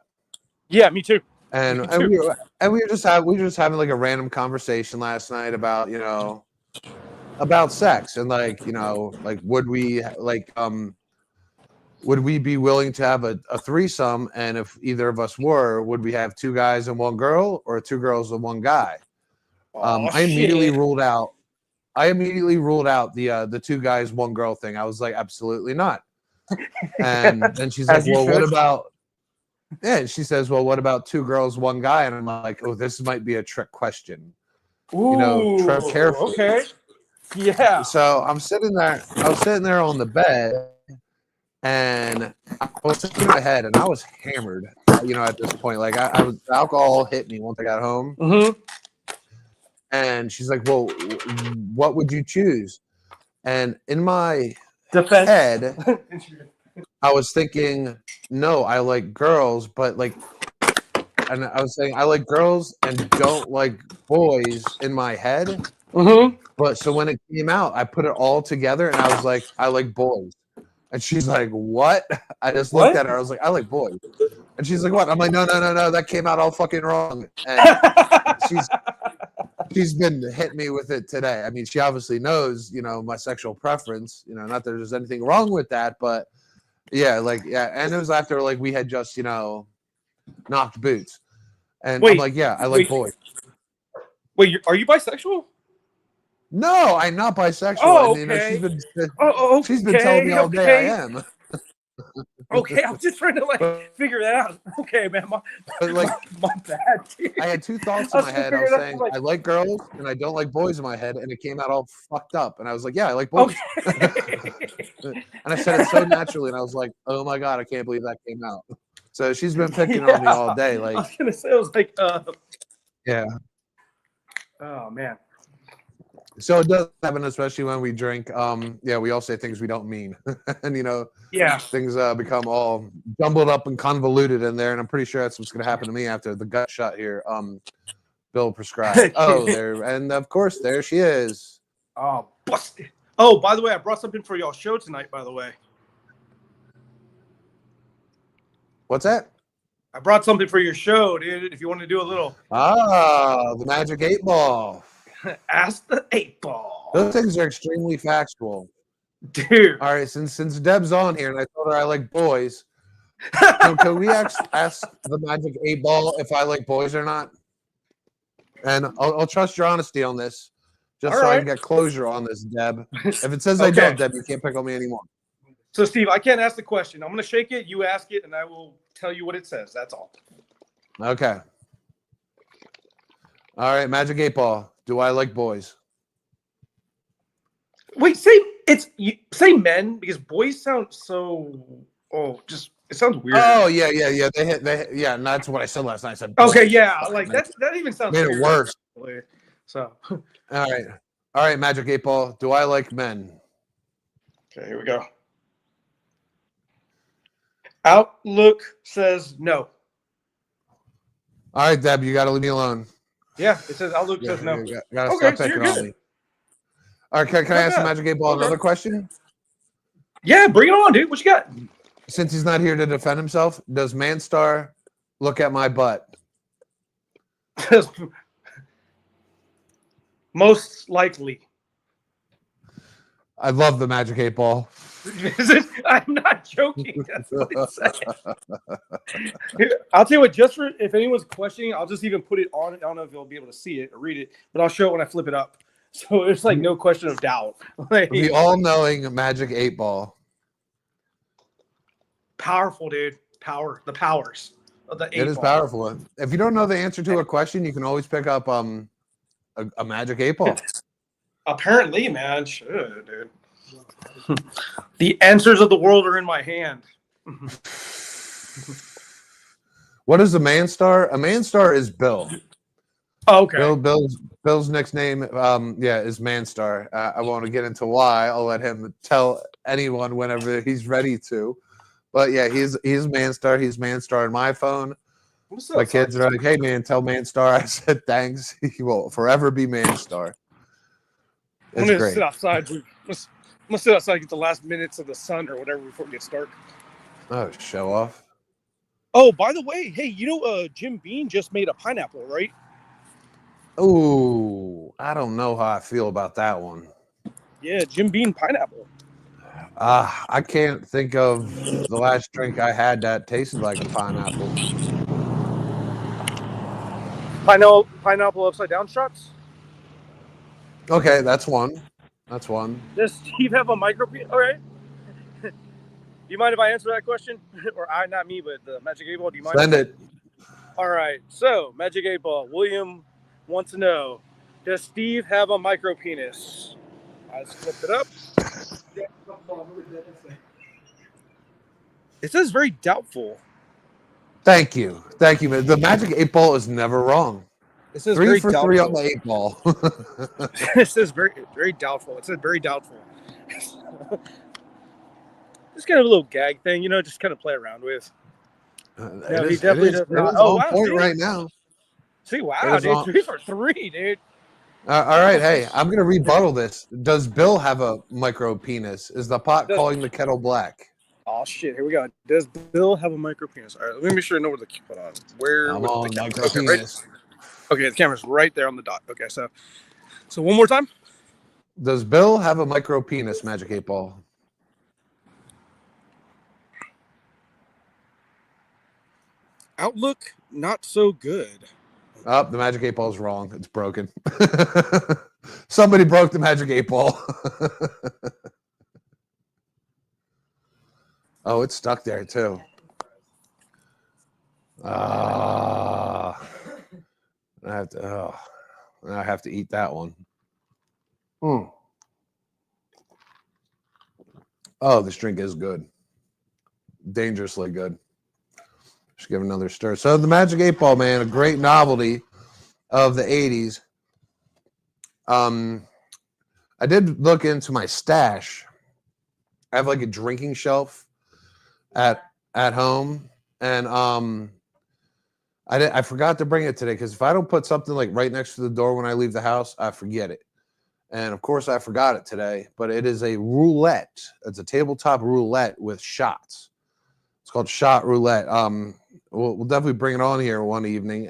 Yeah, me too. And we were just having like a random conversation last night about about sex and would we be willing to have a threesome, and if either of us were, would we have two guys and one girl or two girls and one guy? I immediately ruled out the two guys one girl thing. I was like, absolutely not. And then she's like, well, what about and she says, well, what about two girls one guy? And I'm like, oh, this might be a trick question. Ooh, tread carefully. Okay. Yeah. So I was sitting there on the bed, and I was sitting in my head, and I was hammered. At this point, like I was, alcohol hit me once I got home. Mm-hmm. And she's like, well, what would you choose? And in my Defense. head, I was thinking, no, I like girls, but and I was saying I like girls and don't like boys in my head. Mm-hmm. But so when it came out, I put it all together, and I was like, I like boys. And she's like, what? I just looked at her. I was like, I like boys. And she's like, what? I'm like, no. That came out all fucking wrong. And she's been hitting me with it today. I mean, she obviously knows, my sexual preference. Not that there's anything wrong with that, but yeah. And it was after we had just, knocked boots. And I'm like, yeah, I like boys. Wait, are you bisexual? No, I'm not bisexual. Oh, and, okay. She's been telling me all day I am. Okay, I'm just trying to figure that out. Okay, man, my bad. Dude. I had two thoughts in my head. I was saying I like girls and I don't like boys in my head, and it came out all fucked up. And I was like, yeah, I like boys. Okay. And I said it so naturally, and I was like, oh my god, I can't believe that came out. So she's been picking on me all day. I was gonna say, I was like, yeah. Oh man. So it does happen, especially when we drink. We all say things we don't mean, and things become all jumbled up and convoluted in there. And I'm pretty sure that's what's going to happen to me after the gut shot here. Bill prescribed. Oh, there, and of course there she is. Oh, busted. Oh, by the way, I brought something for y'all show tonight. By the way, what's that? I brought something for your show, dude. If you want to do a little The Magic 8 Ball. Ask the 8-Ball. Those things are extremely factual. Dude. All right, since Deb's on here and I told her I like boys, can we ask the Magic 8 Ball if I like boys or not? And I'll trust your honesty on this, just All so I right. can get closure on this, Deb. If it says I Okay. don't, Deb, you can't pick on me anymore. So, Steve, I can't ask the question. I'm going to shake it. You ask it, and I will tell you what it says. That's all. Okay. All right, Magic 8 Ball. Do I like boys? Wait, say men, because boys sound so. Oh, just it sounds weird. Oh yeah. Yeah, and that's what I said last night. I said boys. Okay, yeah, Fuck, like man. that even sounds Made it weird. worse. So, All right, Magic 8 Ball. Do I like men? okay, here we go. Outlook says no. All right, Deb, you got to leave me alone. Yeah, it says Outlook Yeah, says no. you gotta Okay, stop so you're picking on good. me. All right, can I ask the Okay. Magic 8 Ball another question? Yeah, bring it on, dude. What you got? Since he's not here to defend himself, does Manstar look at my butt? Most likely. I love the Magic 8 Ball. I'm not joking. That's what it said. I'll tell you what, just for if anyone's questioning, I'll just even put it on. I don't know if you'll be able to see it or read it, but I'll show it when I flip it up. So it's like no question of doubt. Like, The all-knowing Magic 8 Ball. powerful, dude. The powers of the 8 It is ball. powerful. If you don't know the answer to a question, you can always pick up a Magic 8 Ball. Apparently, man. Shit, dude. The answers of the world are in my hand. What is a Manstar? A Manstar is Bill. Oh, okay. Bill's nickname, is Manstar. I won't get into why. I'll let him tell anyone whenever he's ready to. But yeah, he's Manstar. He's Manstar on my phone. What's up, My kids are like, "Hey man, tell Manstar." I said, "Thanks." He will forever be Manstar. I'm It's gonna great. sit outside. I'm gonna sit outside, get the last minutes of the sun or whatever before it gets dark. Oh, show off. Oh, by the way, hey, you know, Jim Beam just made a pineapple, right? Ooh, I don't know how I feel about that one. Yeah, Jim Beam pineapple. I can't think of the last drink I had that tasted like a pineapple. Pineapple upside down shots. Okay, that's one. That's one. Does Steve have a micro? All right. Do you mind if I answer that question? Or not me, but the Magic 8 Ball. Do you mind? Send it. All right. So, Magic 8 Ball. William wants to know: does Steve have a micro penis? I just flipped it up. It says very doubtful. Thank you. Thank you, man. The Magic 8 Ball is never wrong. It says 3 very for doubtful. 3 on the 8 Ball. It says very doubtful. It said very doubtful. Just kind of a little gag thing, you know, just kind of play around with. It he is definitely does not. Oh, on wow, point dude. right now. See, It wow, is dude, on- 3 for 3, dude. All right, hey, I'm going to rebuttal this. Does Bill have a micro penis? Is the pot calling the kettle black? Oh shit, here we go. Does Bill have a micro penis? All right, let me make sure I know where the hold on. Where I'm with on the camera? micro Okay, penis. right, okay, the camera's right there on the dot. Okay, so one more time. Does Bill have a micro penis, Magic 8 Ball? Outlook, not so good. Oh, the Magic 8 Ball's wrong. It's broken. Somebody broke the Magic 8 Ball. Oh, it's stuck there too. I have to eat that one. Oh, this drink is good. Dangerously good. Just give it another stir. So the Magic 8 Ball, man, a great novelty of the 80s. I did look into my stash. I have like a drinking shelf at home, and I forgot to bring it today because if I don't put something like right next to the door when I leave the house, I forget it. And of course, I forgot it today. But it is a roulette. It's a tabletop roulette with shots. It's called Shot Roulette. we'll definitely bring it on here one evening.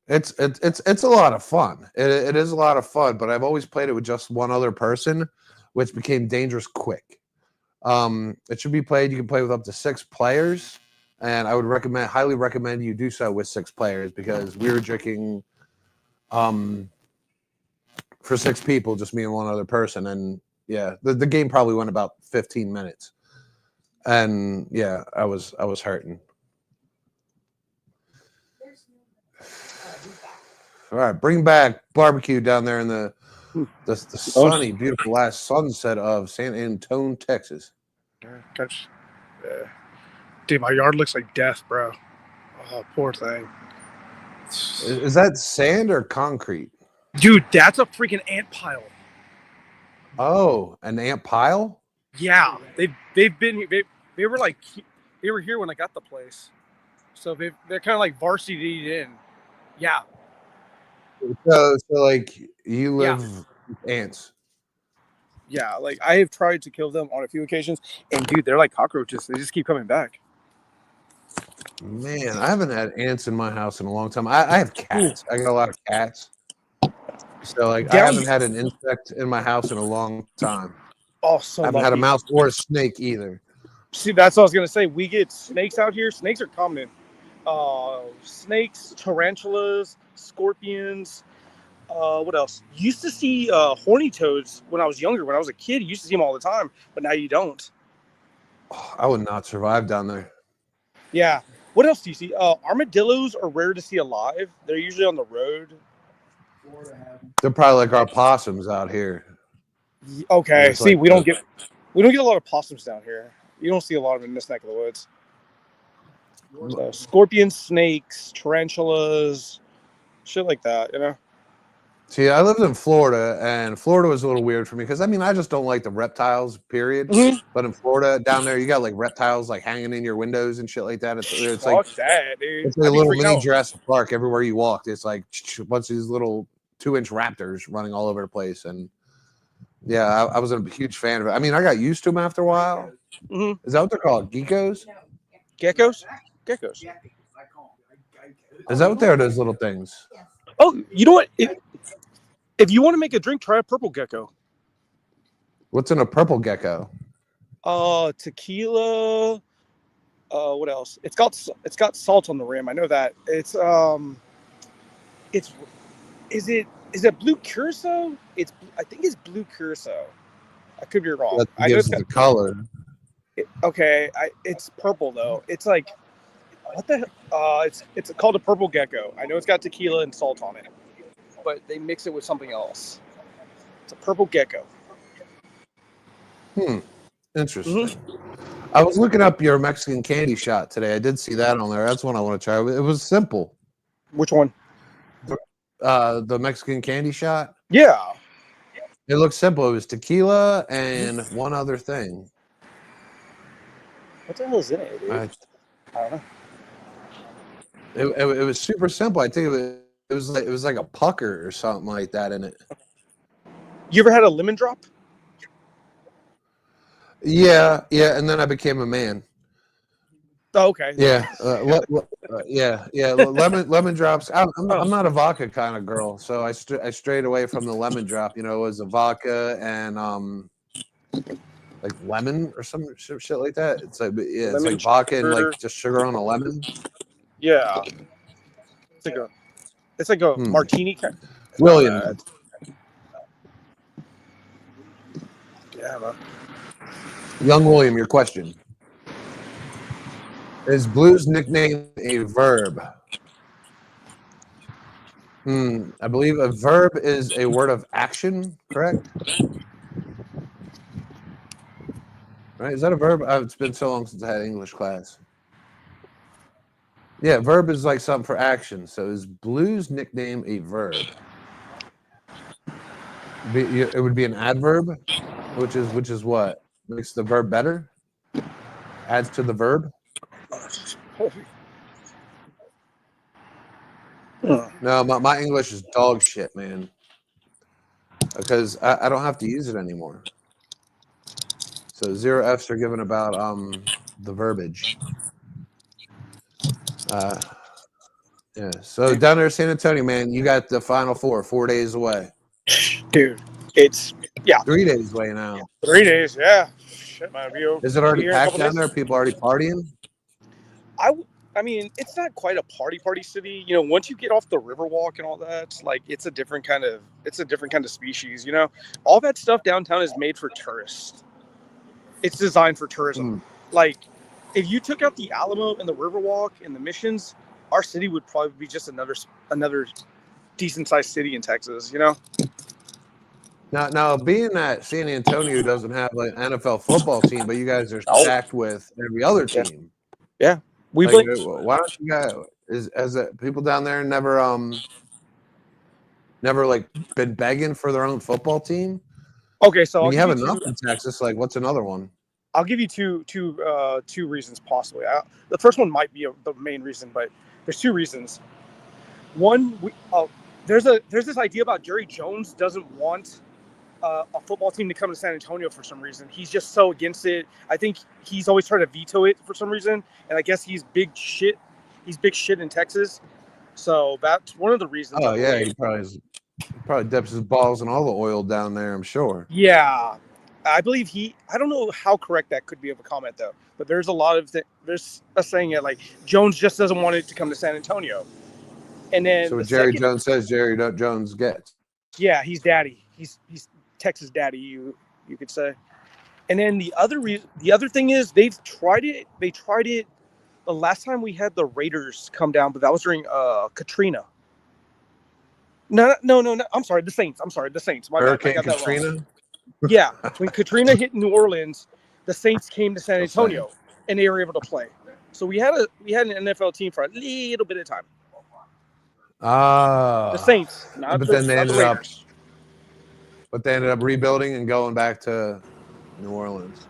It's a lot of fun. It is a lot of fun, but I've always played it with just one other person, which became dangerous quick. It should be played. You can play with up to 6 players, and I would highly recommend you do so with 6 players because we were drinking for 6 people, just me and one other person, and yeah, the game probably went about 15 minutes, and yeah, I was hurting. All right, bring back barbecue down there in the sunny, beautiful last sunset of San Antonio, Texas. Dude, my yard looks like death, bro. Oh, poor thing. Is that sand or concrete? Dude, that's a freaking ant pile. Oh, an ant pile? Yeah, they were here when I got the place, so they're kind of like varsity in. Yeah. So like you live with ants. Yeah, like I have tried to kill them on a few occasions, and dude, they're like cockroaches. They just keep coming back. Man, I haven't had ants in my house in a long time. I have cats. I got a lot of cats. So like I haven't had an insect in my house in a long time. Oh, so I haven't had a mouse or a snake either. See, that's what I was gonna say. We get snakes out here. Snakes are common. Snakes, tarantulas, scorpions. What else? Used to see horny toads when I was younger. When I was a kid, you used to see them all the time, but now you don't. Oh, I would not survive down there. Yeah. What else do you see? Armadillos are rare to see alive. They're usually on the road. They're probably like our possums out here. Okay. It's See, like we don't get a lot of possums down here. You don't see a lot of them in this neck of the woods. So, scorpions, snakes, tarantulas, shit like that, you know? See, I lived in Florida, and Florida was a little weird for me because I just don't like the reptiles, period. Mhm. But in Florida, down there, you got like reptiles like hanging in your windows and shit like that. It's like Fuck that, dude. it's like a I'd be little freaking mini out. Jurassic Park everywhere you walked. It's like a bunch of these little 2-inch raptors running all over the place, and yeah, I wasn't a huge fan of it. I got used to them after a while. Mhm. Is that what they're called? Geckos? Geckos? Geckos. Is that what they are? Those little things? Oh, you know what? If you want to make a drink, try a purple gecko. What's in a purple gecko? Tequila. What else? It's got salt on the rim. I know that. Is it blue curacao? I think it's blue curacao. I could be wrong. That I know gives it's it the color. it's purple though. It's like what the? It's called a purple gecko. I know it's got tequila and salt on it, but they mix it with something else. It's a purple gecko. Interesting. I was looking up your Mexican candy shot today. I did see that on there. That's one I want to try. It was simple. Which one? The Mexican candy shot. Yeah. It looked simple. It was tequila and one other thing. What the hell is in it, dude? I don't know. It was super simple. I think it was like a pucker or something like that in it. You ever had a lemon drop? Yeah, and then I became a man. Oh, okay. Yeah, lemon drops. I'm not a vodka kind of girl, so I strayed away from the lemon drop. It was a vodka and like lemon or some shit like that. It's like it's like vodka and like just sugar on a lemon. Yeah. It's like a martini kind. William. Yeah, man. Young William, your question. Is blues nickname a verb? I believe a verb is a word of action, correct? Right? Is that a verb? It's been so long since I had English class. Yeah, verb is like something for action. So is blues nickname a verb? It would be an adverb, which is what? Makes the verb better? Adds to the verb? No, my English is dog shit, man. Because I don't have to use it anymore. So 0 Fs are given about the verbiage. Yeah. So down there, San Antonio, man, you got the Final Four 4 days away. Dude, it's 3 days away now. 3 days. Yeah, shit, might be over. Is it already Be here in a packed couple down days. there? People already partying? I mean, it's not quite a party city. You know, once you get off the Riverwalk and all that, like it's a different kind of species. You know, all that stuff downtown is made for tourists. It's designed for tourism. Like, if you took out the Alamo and the Riverwalk and the Missions, our city would probably be just another decent sized city in Texas. You know. Now, being that San Antonio doesn't have like an NFL football team, but you guys are stacked with every other team. Yeah. We Like, play. why don't you guys? As people down there never like been begging for their own football team? Okay, so I mean, I'll you have give you enough in Texas. Like, what's another one? I'll give you two reasons possibly. The first one might be the main reason, but there's two reasons. One, there's this idea about Jerry Jones doesn't want a football team to come to San Antonio for some reason. He's just so against it. I think he's always tried to veto it for some reason, and I guess he's big shit. He's big shit in Texas, so that's one of the reasons. Oh yeah, he probably dips his balls in all the oil down there, I'm sure. Yeah, I believe I don't know how correct that could be of a comment though, but there's a lot of there's a saying that like Jones just doesn't want it to come to San Antonio, and then so Jerry Jones says Jerry Jones gets. Yeah, he's daddy. He's Texas daddy, you could say. And then the other thing is they've tried it. They tried it the last time we had the Raiders come down, but that was during Katrina. No. I'm sorry, the Saints. My bad. Hurricane Katrina. Yeah, when Katrina hit New Orleans, the Saints came to San Antonio and they were able to play. So we had an NFL team for a little bit of time. The Saints, not but the, then they not ended the up. Raiders. But they ended up rebuilding and going back to New Orleans.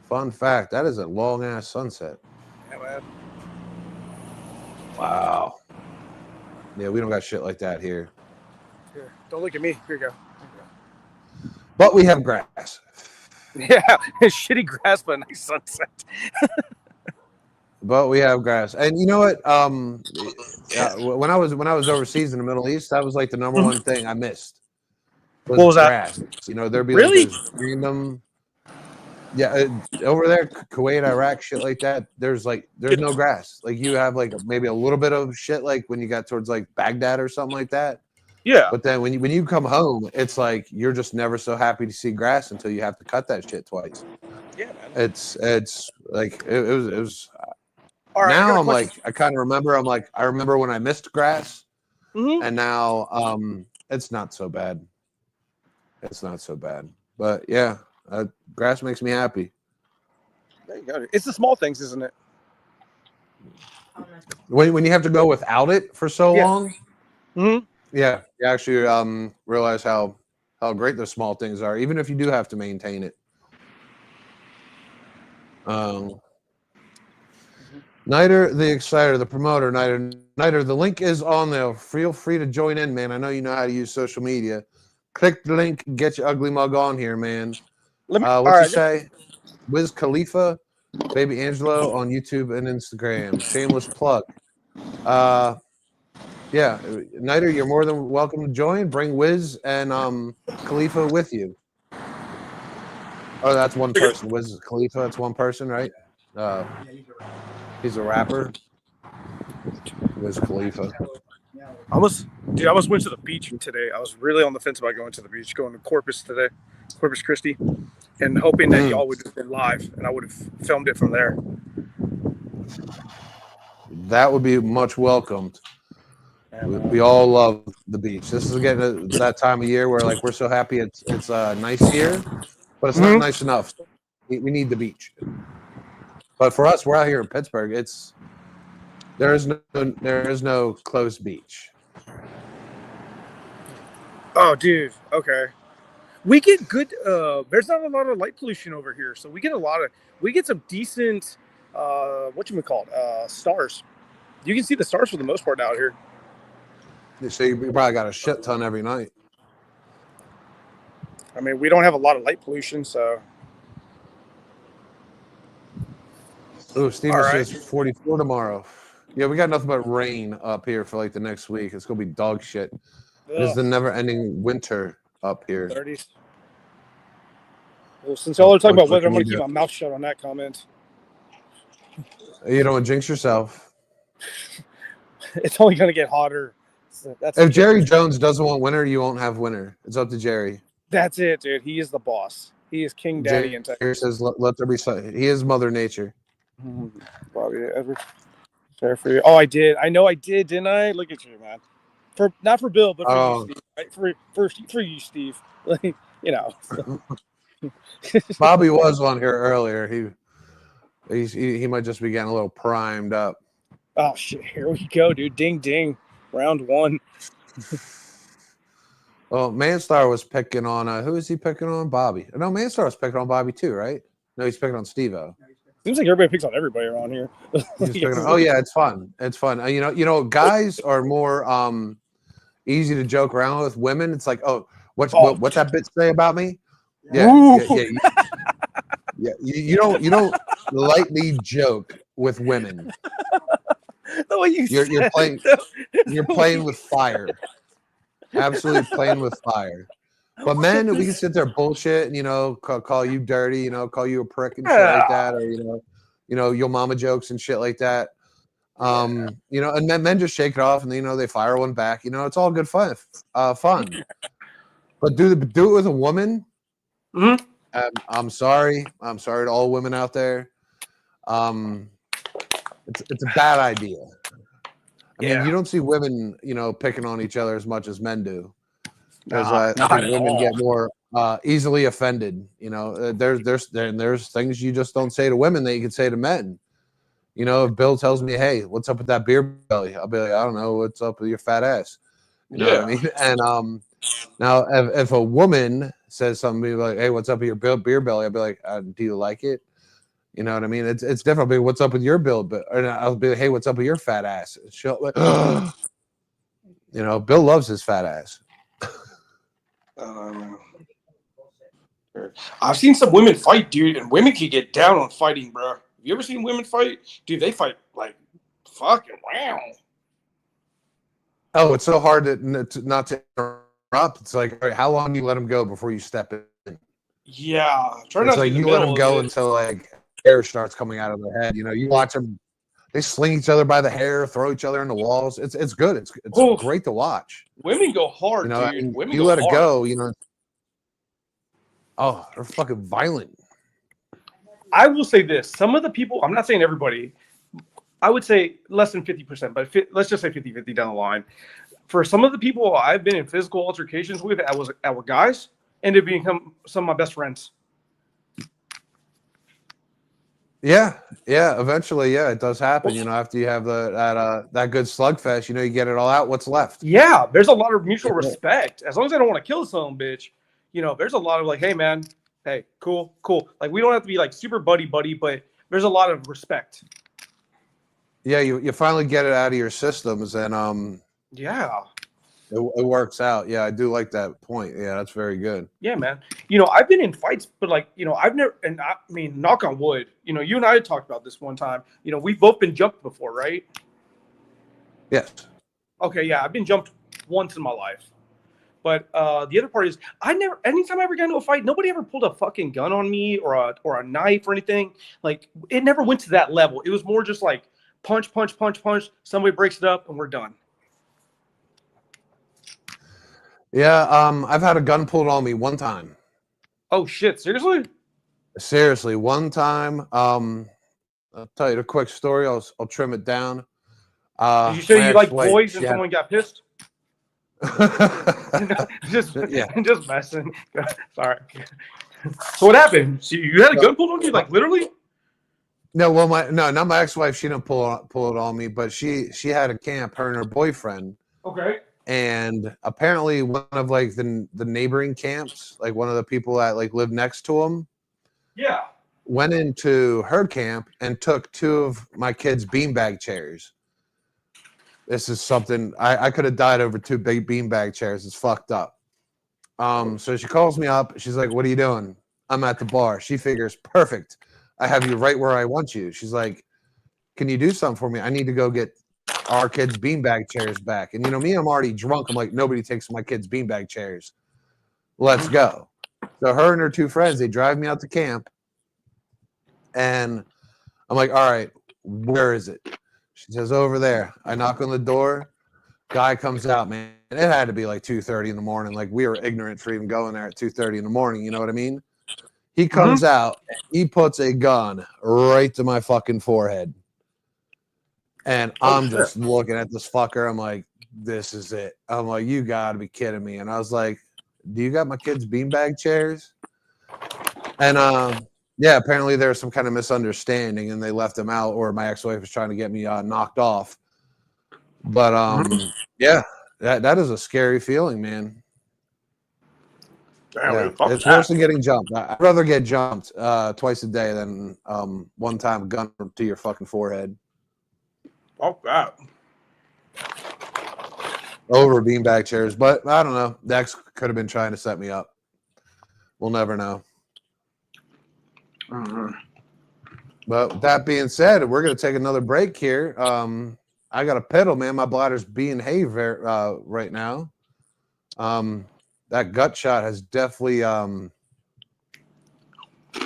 Fun fact: that is a long ass sunset. Yeah, man. Wow. Yeah, we don't got shit like that here. Here, don't look at me. Here you go. But we have grass. Yeah, shitty grass, but a nice sunset. But we have grass, and you know what? When I was overseas in the Middle East, that was like the number one thing I missed. What was grass. that? You know, there'd be Really? like this random. Yeah, over there, Kuwait, Iraq, shit like that. There's no grass. Like you have like maybe a little bit of shit like when you got towards like Baghdad or something like that. Yeah. But then when you come home, it's like you're just never so happy to see grass until you have to cut that shit twice. Yeah, man. It's like it was. All right, Now I'm like I kind of remember. I'm like I remember when I missed grass, Mm-hmm. and now it's not so bad. It's not so bad. But yeah, grass makes me happy. There you go. It's the small things, isn't it? When you have to go without it for so long, Mm-hmm. yeah, you actually realize how great the small things are, even if you do have to maintain it. Nighter, the exciter, the promoter, Nighter, the link is on there. Feel free to join in, man. I know you know how to use social media. Click the link, get your ugly mug on here, man. What's you say? Wiz Khalifa, Baby Angelo on YouTube and Instagram. Shameless plug. Yeah, Nighter, you're more than welcome to join. Bring Wiz and Khalifa with you. Oh, that's one person. Wiz Khalifa, that's one person, right? He's a rapper. Wiz Khalifa. I almost went to the beach today. I was really on the fence about going to the beach, going to Corpus today, Corpus Christi, and hoping that y'all would have been live and I would have filmed it from there. That would be much welcomed. We all love the beach. This is getting to that time of year where like we're so happy it's nice here, but it's not nice enough. We need the beach. But for us, we're out here in Pittsburgh. There is no close beach. Oh, dude. Okay. We get good. There's not a lot of light pollution over here, so we get some decent. Stars. You can see the stars for the most part out here. So you probably got a shit ton every night. I mean, we don't have a lot of light pollution, so. Oh, Steven All right. says 44 tomorrow. Yeah, we got nothing but rain up here for like the next week. It's gonna be dog shit. It is the never-ending winter up here. 30s. Well, since y'all are talking about What weather, I'm can gonna you keep do? my mouth shut on that comment. You don't jinx yourself. It's only gonna get hotter. So that's If Jerry Jones doesn't want winter, you won't have winter. It's up to Jerry. That's it, dude. He is the boss. He is King Daddy in Jerry Texas. says, let there be sun. He is Mother Nature. Bobby Edwards. Sorry for you. Oh, I did. I know I did, didn't I? Look at you, man. For not for Bill, but for Oh. you, Steve. Right? For you, Steve. Like, you know. Bobby was on here earlier. He might just be getting a little primed up. Oh shit! Here we go, dude. Ding ding. Round one. Well, Manstar was picking on who is he picking on? Bobby. No, Manstar was picking on Bobby too, right? No, he's picking on Steve-O. Seems like everybody picks on everybody around here. Oh yeah, it's fun. It's fun. You know, guys are more easy to joke around with. Women, it's like, oh, what's that bitch say about me? Yeah. You don't lightly joke with women. The way You're playing. You're playing with fire. Absolutely playing with fire. But men, we can sit there bullshit and call you dirty, call you a prick and shit like that, or your mama jokes and shit like that. And men just shake it off and they fire one back. It's all good fun. But do it with a woman. Mm-hmm. I'm sorry to all women out there. It's a bad idea. I mean, you don't see women, picking on each other as much as men do. Because I think women get more easily offended. There's things you just don't say to women that you can say to men. If Bill tells me, "Hey, what's up with that beer belly?" I'll be like, "I don't know. What's up with your fat ass?" You know what I mean? And now if a woman says something, be like, "Hey, what's up with your beer belly?" I'll be like, "Do you like it?" You know what I mean? It's different. I'll be, what's up with your bill? But I'll be like, "Hey, what's up with your fat ass?" She'll like, Bill loves his fat ass. I've seen some women fight, dude, and women can get down on fighting, bro. Have you ever seen women fight? Dude, they fight like fucking wow. Oh, it's so hard not to interrupt. It's like, all right, how long do you let him go before you step in? Yeah, try It's not to like be in you the let middle them go of it. until like hair starts coming out of their head. You watch them; they sling each other by the hair, throw each other in the walls. It's good. It's great to watch. Women go hard, dude. I mean, Women you go let hard. it go. Oh, they're fucking violent. I will say this: some of the people, I'm not saying everybody, I would say less than 50%, but let's just say 50-50 down the line. For some of the people I've been in physical altercations with, I were guys, ended up becoming some of my best friends. Yeah. Eventually, it does happen. After you have that good slugfest, you get it all out. What's left? Yeah, there's a lot of mutual respect. As long as I don't want to kill some bitch, there's a lot of like, hey man, hey, cool. Like we don't have to be like super buddy, but there's a lot of respect. Yeah, you finally get it out of your systems, and yeah, it works out. Yeah, I do like that point. Yeah, that's very good. Yeah, man. I've been in fights, but like, I've never, and I mean, knock on wood, you and I had talked about this one time. We've both been jumped before, right? Yes. Okay, yeah, I've been jumped once in my life. But the other part is, anytime I ever got into a fight, nobody ever pulled a fucking gun on me or a knife or anything. Like, it never went to that level. It was more just like punch. Somebody breaks it up and we're done. Yeah, I've had a gun pulled on me one time. Oh shit! Seriously? Seriously, one time. I'll tell you the quick story. I'll trim it down. Did you say you like boys and someone got pissed? just messing. Sorry. So what happened? So you had a gun pulled on you, like literally? No, well, not my ex-wife. She didn't pull it on me, but she had a camp. Her and her boyfriend. Okay. And apparently, one of like the neighboring camps, like one of the people that like lived next to them, went into her camp and took two of my kids' beanbag chairs. This is something I could have died over two big beanbag chairs. It's fucked up. So she calls me up. She's like, "What are you doing?" I'm at the bar. She figures, perfect. I have you right where I want you. She's like, can you do something for me? I need to go get our kids' beanbag chairs back. And you know me, I'm already drunk. I'm like, nobody takes my kids' beanbag chairs. Let's go. So her and her two friends, they drive me out to camp. And I'm like, all right, where is it? She says, over there. I knock on the door. Guy comes out, man. It had to be like 2:30 in the morning. Like we were ignorant for even going there at 2:30 in the morning. You know what I mean? He comes out. And he puts a gun right to my fucking forehead. And I'm just looking at this fucker. I'm like, this is it. I'm like, you got to be kidding me. And I was like, do you got my kids' beanbag chairs? And yeah, apparently there was some kind of misunderstanding and they left them out, or my ex-wife was trying to get me knocked off. But yeah, that is a scary feeling, man. Yeah, it's worse than getting jumped. I'd rather get jumped twice a day than one time gun to your fucking forehead. Fuck that. Over beanbag chairs, but I don't know. The ex could have been trying to set me up. We'll never know. But with that being said, we're going to take another break here. I got a pedal, man. My bladder's being hay right now. That gut shot has definitely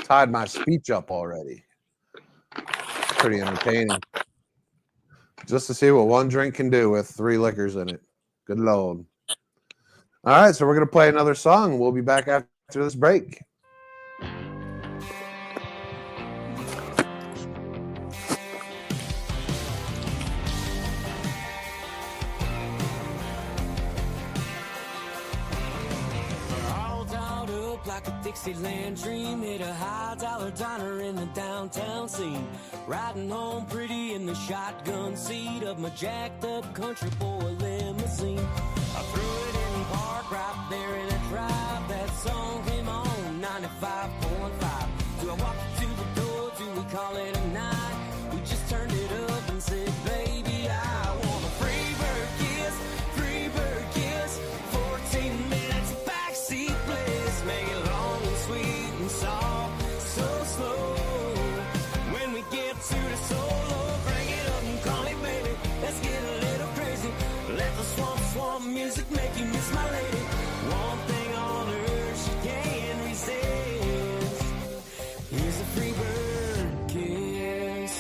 tied my speech up already. Pretty entertaining. Just to see what one drink can do with 3 liquors in it. Good Lord. All right, so we're going to play another song. We'll be back after this break. Like a Dixieland dream, hit a high-dollar diner in the downtown scene. Riding home pretty in the shotgun seat of my jacked-up country boy limousine. I threw it in the park right there in a drive. That song came on 95.5. Do I walk to the door? Do we call it a night? We just turned it up and said, baby, I want a free bird kiss, free bird kiss. 14 minutes backseat bliss, make it long and sweet and soft, so slow. When we get to the solo, bring it up and call me baby. Let's get a little crazy. Let the swamp music make you miss my lady. One thing on earth she can't resist is a free bird kiss.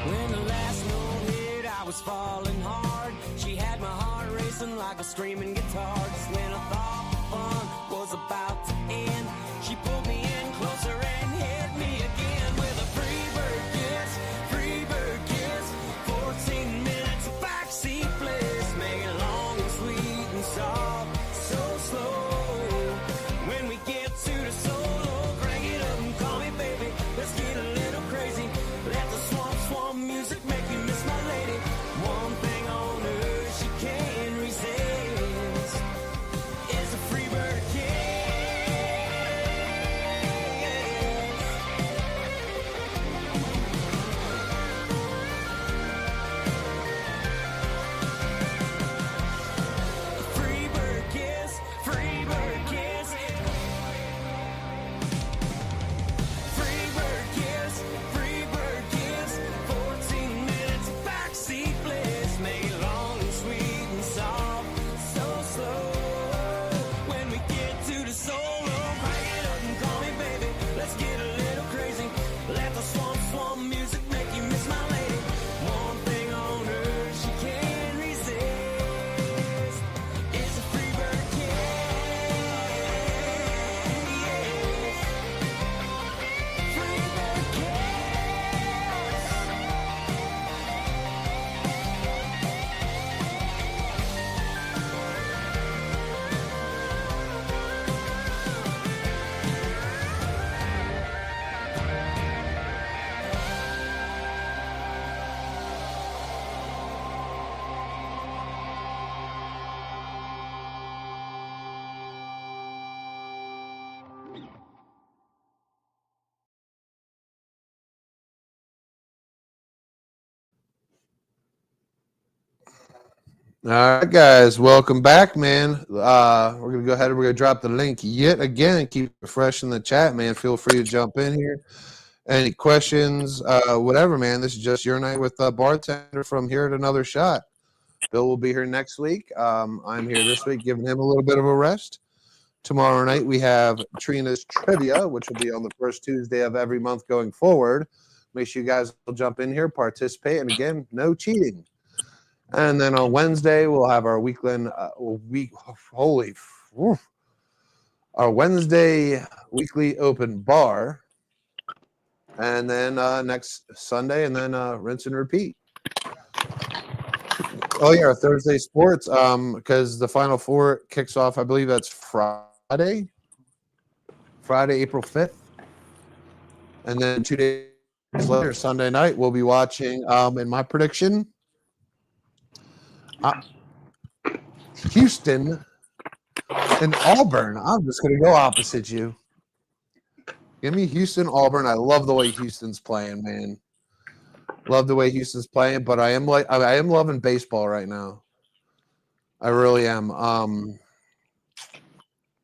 When the last note hit, I was falling hard. She had my heart racing like a screaming guitar. Just when I thought the fun was about to end, she pulled me in closer and hit me again with a free bird kiss, free bird kiss. 14 minutes of backseat bliss, make it long and sweet and soft, so slow. When we get to the solo, bring it up and call me baby. Let's get a little crazy. Let the swamp music make you miss my lady. One thing on earth she can't resist is a All right, guys, welcome back, man. We're gonna go ahead and we're gonna drop the link yet again. Keep it fresh in the chat, man. Feel free to jump in here. Any questions, whatever, man. This is just your night with Bartender from here at Another Shot. Bill will be here next week. I'm here this week, giving him a little bit of a rest. Tomorrow night we have Trina's Trivia, which will be on the first Tuesday of every month going forward. Make sure you guys will jump in here, participate, and again, no cheating. And then on Wednesday, we'll have our our Wednesday weekly open bar. And then next Sunday, and then rinse and repeat. Oh, yeah, Thursday sports, because the Final Four kicks off, I believe that's Friday, April 5th. And then 2 days later, Sunday night, we'll be watching, in my prediction, Houston and Auburn. I'm just going to go opposite you. Give me Houston, Auburn. I love the way Houston's playing, man. Love the way Houston's playing, but I am loving baseball right now. I really am.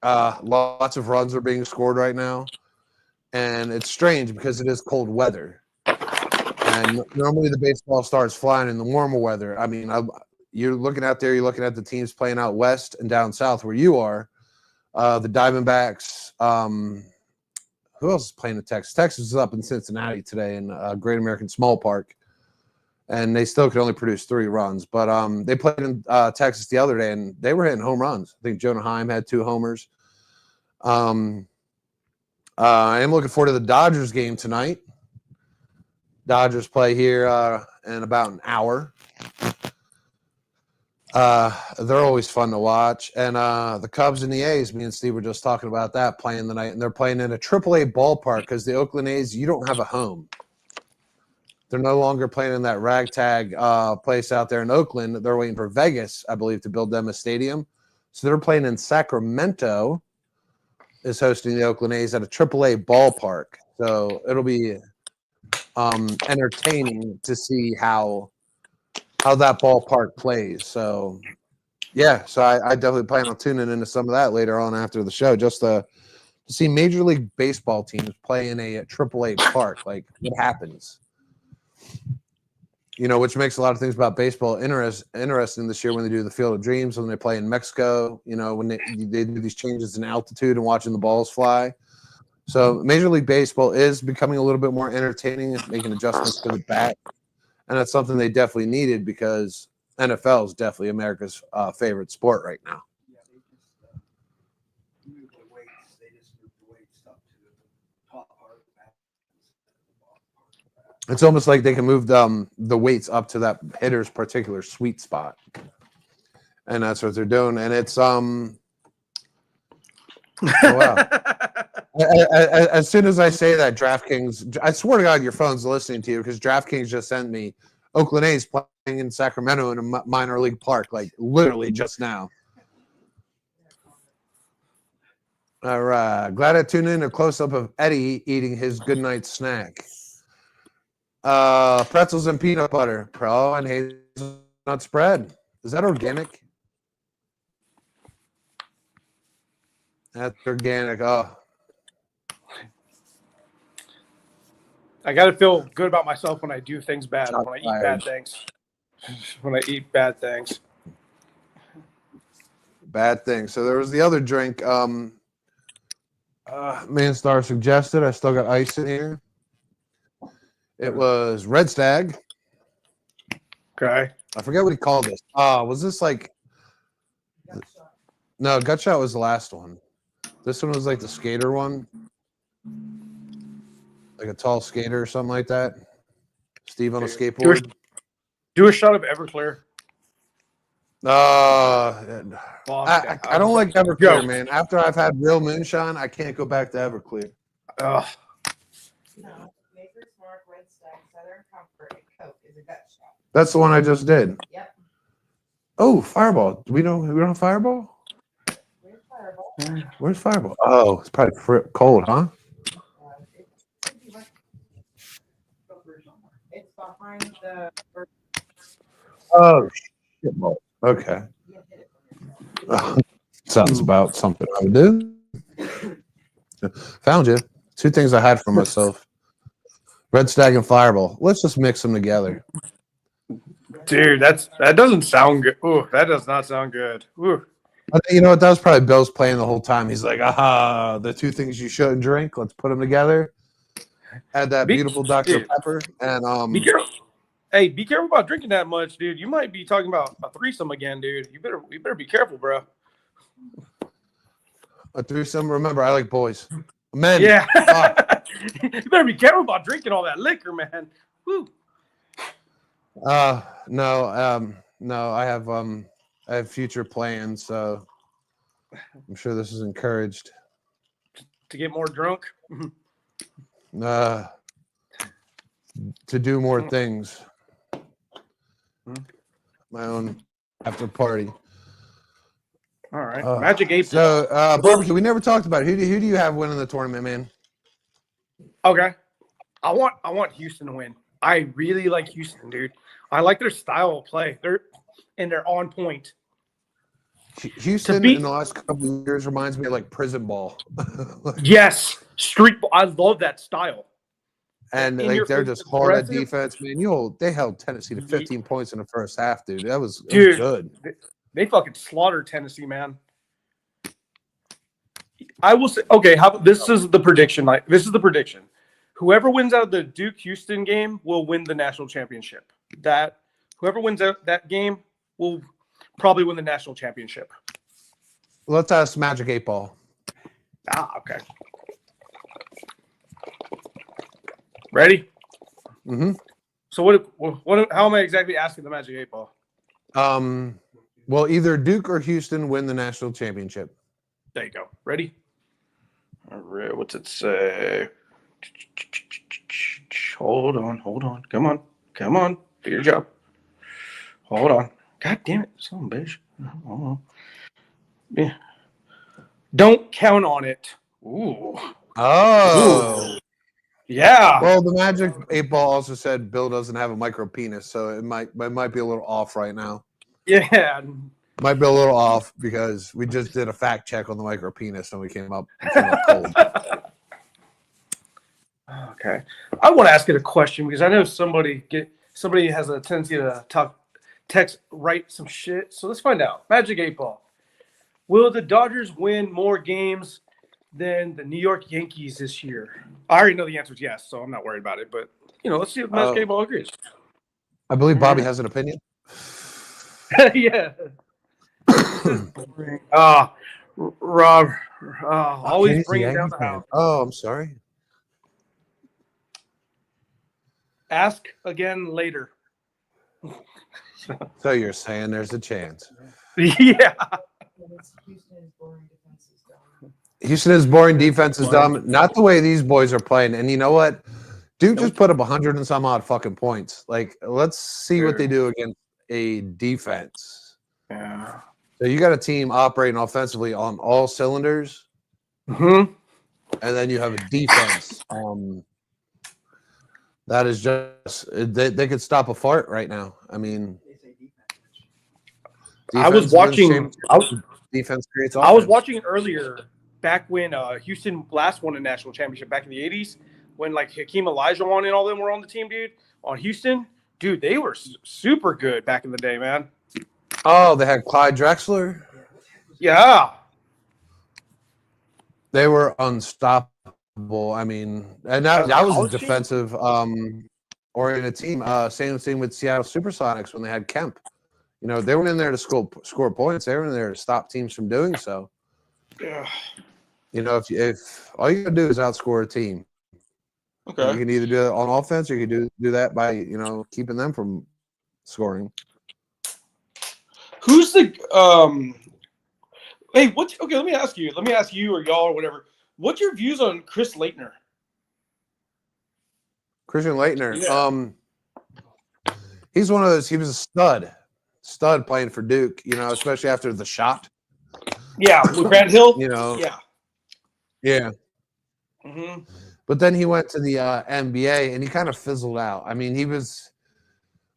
Lots of runs are being scored right now, and it's strange because it is cold weather. And normally the baseball starts flying in the warmer weather. I mean, you're looking out there, you're looking at the teams playing out west and down south where you are. The Diamondbacks. Who else is playing in Texas? Texas is up in Cincinnati today in Great American Small Park, and they still could only produce 3 runs. But they played in Texas the other day, and they were hitting home runs. I think Jonah Heim had 2 homers. I am looking forward to the Dodgers game tonight. Dodgers play here in about an hour. They're always fun to watch. And the Cubs and the A's, me and Steve were just talking about that, playing the night. And they're playing in a AAA ballpark because the Oakland A's, you don't have a home. They're no longer playing in that ragtag place out there in Oakland. They're waiting for Vegas, I believe, to build them a stadium. So they're playing in Sacramento, is hosting the Oakland A's at a AAA ballpark. So it'll be entertaining to see how that ballpark plays. So, yeah, so I definitely plan on tuning into some of that later on after the show, just to see Major League Baseball teams play in a AAA park. Like, what happens? You know, which makes a lot of things about baseball interesting this year when they do the Field of Dreams, when they play in Mexico, you know, when they do these changes in altitude and watching the balls fly. So Major League Baseball is becoming a little bit more entertaining, making adjustments to the bat. And that's something they definitely needed because NFL is definitely America's favorite sport right now. Yeah, they just moved the weights. They just moved the weights up to the top part of the bat instead of the bottom part of the bat. It's almost like they can move the weights up to that hitter's particular sweet spot. And that's what they're doing. And it's oh, wow. As soon as I say that, DraftKings, I swear to God, your phone's listening to you because DraftKings just sent me Oakland A's playing in Sacramento in a minor league park, like literally just now. All right. Glad I tuned in a close-up of Eddie eating his goodnight snack. Pretzels and peanut butter. Pro and hazelnut spread. Is that organic? That's organic. Oh. I got to feel good about myself when I do things bad, Not when I eat fired. bad things. When I eat bad things. Bad thing. So there was the other drink. Manstar suggested. I still got ice in here. It was Red Stag. Okay. I forget what he called this. Was this like? No, Gut Shot was the last one. This one was like the skater one, like a tall skater or something like that. Steve on a skateboard. Do a shot of Everclear. I don't like Everclear, man. After I've had real moonshine, I can't go back to Everclear. Ugh. No, Maker's Mark, Red Stag, Southern Comfort, and Coke is a gut shot. That's the one I just did. Yep. Oh, Fireball. We don't have Fireball? Where's Fireball? Where's Fireball? Oh, it's probably cold, huh? It should be right. It's behind the. Oh, shit balls. Okay. Sounds about something I would do. Found you. 2 things I hide from myself. Red Stag and Fireball. Let's just mix them together. Dude, that doesn't sound good. Ooh, that does not sound good. Ooh. You know what? That was probably Bill's playing the whole time. He's like, aha, the 2 things you shouldn't drink. Let's put them together. Add that beautiful Dr. Dude, Pepper. And be careful. Hey, be careful about drinking that much, dude. You might be talking about a threesome again, dude. You better be careful, bro. a threesome. Remember, I like boys. Men. Yeah. Fuck. You better be careful about drinking all that liquor, man. Woo. No, I have future plans, so I'm sure this is encouraged. To get more drunk. To do more things. My own after party. All right. Magic 8. So barbecue, we never talked about it. Who do you have winning the tournament, man? Okay. I want Houston to win. I really like Houston, dude. I like their style of play. They're on point. Houston in the last couple of years reminds me of like prison ball. Yes, street ball. I love that style. And like they're just hard at defense, man. They held Tennessee to 15 points in the first half, dude. That was good. They fucking slaughtered Tennessee, man. I will say, okay. This is the prediction. Whoever wins out of the Duke Houston game will win the national championship. Whoever wins out that game will probably win the national championship. Let's ask Magic 8 Ball. Okay. Ready? Mm-hmm. So how am I exactly asking the Magic 8 Ball? Well, either Duke or Houston win the national championship. There you go. Ready? All right. What's it say? Hold on. Come on. Do your job. Hold on. God damn it. Son of a bitch. Hold on. Yeah. Don't count on it. Ooh. Oh. Ooh. Yeah. Well, the Magic 8 Ball also said Bill doesn't have a micro penis, so it might be a little off right now. Yeah. Might be a little off because we just did a fact check on the micro penis and we came up cold. Okay. I want to ask it a question because I know somebody has a tendency to write some shit. So let's find out. Magic 8 Ball. Will the Dodgers win more games than the New York Yankees this year? I already know the answer is yes, so I'm not worried about it. But, let's see if Magic 8 Ball agrees. I believe Bobby has an opinion. Yeah. Rob, always bringing down the house. Oh, I'm sorry. Ask again later. So you're saying there's a chance. Yeah. Houston is boring. Defense is dumb. Not the way these boys are playing. And you know what? Duke just put up 100 and some odd fucking points. Like, let's see what they do against a defense. Yeah. So you got a team operating offensively on all cylinders. Mm-hmm. And then you have a defense. That is just they could stop a fart right now. I mean, I was watching. Defense creates. I was watching it earlier, back when Houston last won a national championship back in the '80s, when like Hakeem Olajuwon and all them were on the team, dude. On Houston, dude, they were super good back in the day, man. Oh, they had Clyde Drexler. Yeah, they were unstoppable. I mean, and that was a defensive oriented team. Same thing with Seattle Supersonics when they had Kemp. They weren't in there to score points. They were in there to stop teams from doing so. Yeah. If all you gotta do is outscore a team, okay, you can either do it on offense or you can do that by keeping them from scoring. Who's the Hey, okay? Let me ask you or y'all or whatever. What's your views on Chris Leitner? Christian Leitner. Yeah. He's one of those. He was a stud playing for Duke. Especially after the shot. Yeah, with Grant Hill. Yeah. Mm-hmm. But then he went to the NBA and he kind of fizzled out. I mean, he was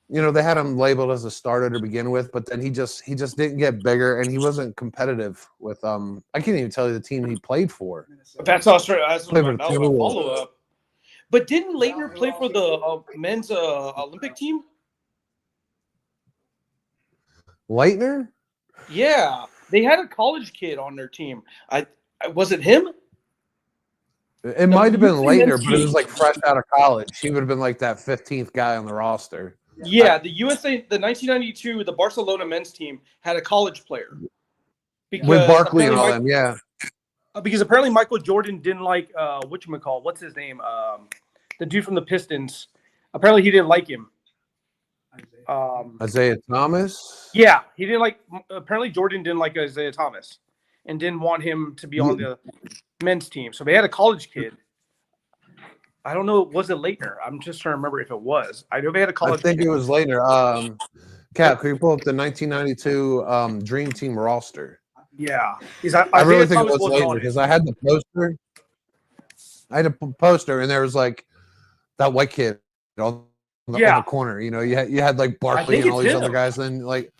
you know, they had him labeled as a starter to begin with, but then he just didn't get bigger, and he wasn't competitive with I can't even tell you the team he played for. That's Australia. That's Played my for the Timberwolves. follow up. But didn't Leitner play for the men's Olympic team? Leitner? Yeah, they had a college kid on their team. I was it him? It might have been USA Leitner, men's but it was team. like fresh out of college. He would have been like that 15th guy on the roster. Yeah, the USA, the 1992, the Barcelona men's team had a college player. With Barkley and apparently all them, yeah. Because apparently Michael Jordan didn't like whatchamacallit, what's his name? The dude from the Pistons. Apparently he didn't like him. Isaiah Thomas? Yeah, he didn't like. Apparently Jordan didn't like Isaiah Thomas, and didn't want him to be on the men's team. So they had a college kid. I don't know. Was it Leitner? I'm just trying to remember if it was. I know they had a I college. think kid. it was Leitner. Cap, can you pull up the 1992 Dream Team roster? Yeah, I really think it was Leitner because I had the poster. I had a poster, and there was like that white kid on the corner. You know, you had like Barkley and all these other guys. Then like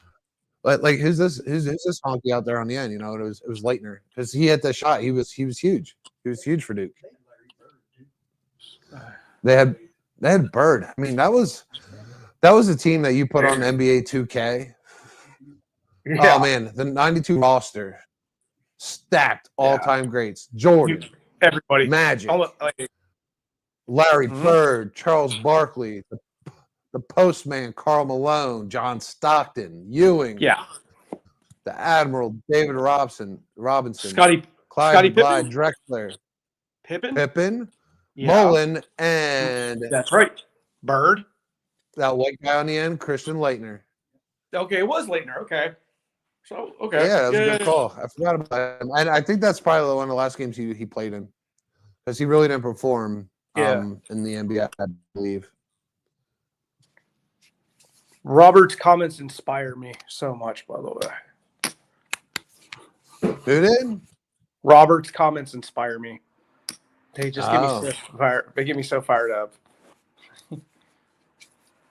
who's this honky out there on the end? You know, and it was Leitner because he hit the shot. He was huge. He was huge for Duke. They had Bird. I mean, that was a team that you put on NBA 2K. Yeah. Oh man, the 92 roster stacked all-time greats. Jordan, everybody, Magic, Larry Bird, Charles Barkley, the postman Karl Malone, John Stockton, Ewing, the Admiral David Robinson, Scottie Clyde Drexler, Pippen, Mullen, and that's right, Bird. That white guy on the end, Christian Leitner. Okay, it was Leitner. Okay. So, okay. Yeah, that was a good call. I forgot about him. And I think that's probably one of the last games he played in because he really didn't perform in the NBA, I believe. Robert's comments inspire me so much, by the way. Who did? Robert's comments inspire me. They just get me so fired. They get me so fired up.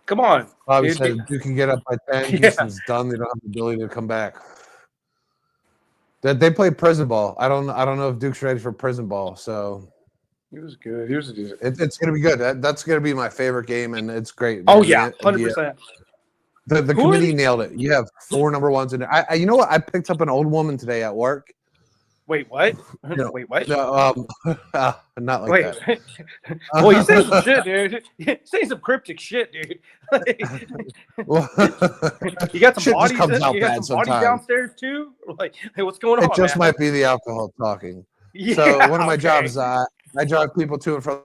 Come on. Bobby said you can get up by 10. Houston's done. They don't have the ability to come back. They play prison ball. I don't know if Duke's ready for prison ball. So he was good. He was decent. It's going to be good. That's going to be my favorite game, and it's great. Oh yeah, 100%. The committee nailed it. You have 4 number ones in there. You know what? I picked up an old woman today at work. Wait, what? No, Wait, what? No, not like that. Well, you saying some shit, dude. You're saying some cryptic shit, dude. Well, you got some shit bodies. just comes out You got bad some bodies sometimes. downstairs too. Like, hey, what's going on? It just man? might be the alcohol talking. Yeah, So one of my jobs, I drive people to and from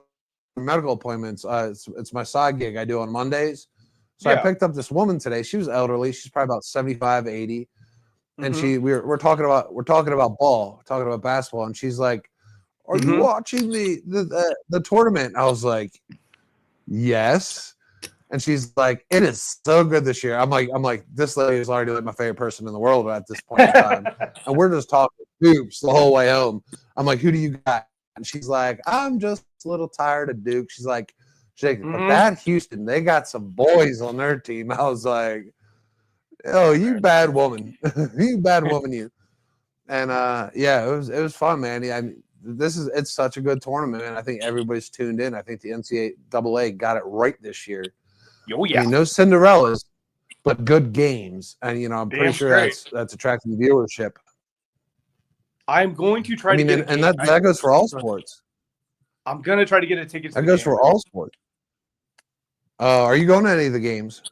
medical appointments. It's my side gig I do on Mondays. So I picked up this woman today. She was elderly. She's probably about 75, 80. And we're talking about ball, we're talking about basketball, and she's like, "Are you watching the tournament?" I was like, "Yes." And she's like, "It is so good this year." I'm like, this lady is already like my favorite person in the world at this point in time. And we're just talking hoops the whole way home. I'm like, "Who do you got?" And she's like, "I'm just a little tired of Duke." She's like, but that Houston, they got some boys on their team. I was like, "Oh, you bad woman, you bad woman, you." And it was fun, man. Yeah, it's such a good tournament, and I think everybody's tuned in. I think the NCAA got it right this year. Oh yeah, I mean, no Cinderellas, but good games, and I'm pretty sure that's attracting viewership. I'm going to try. And that goes for all sports. I'm gonna try to get a ticket. That goes for all sports. Are you going to any of the games?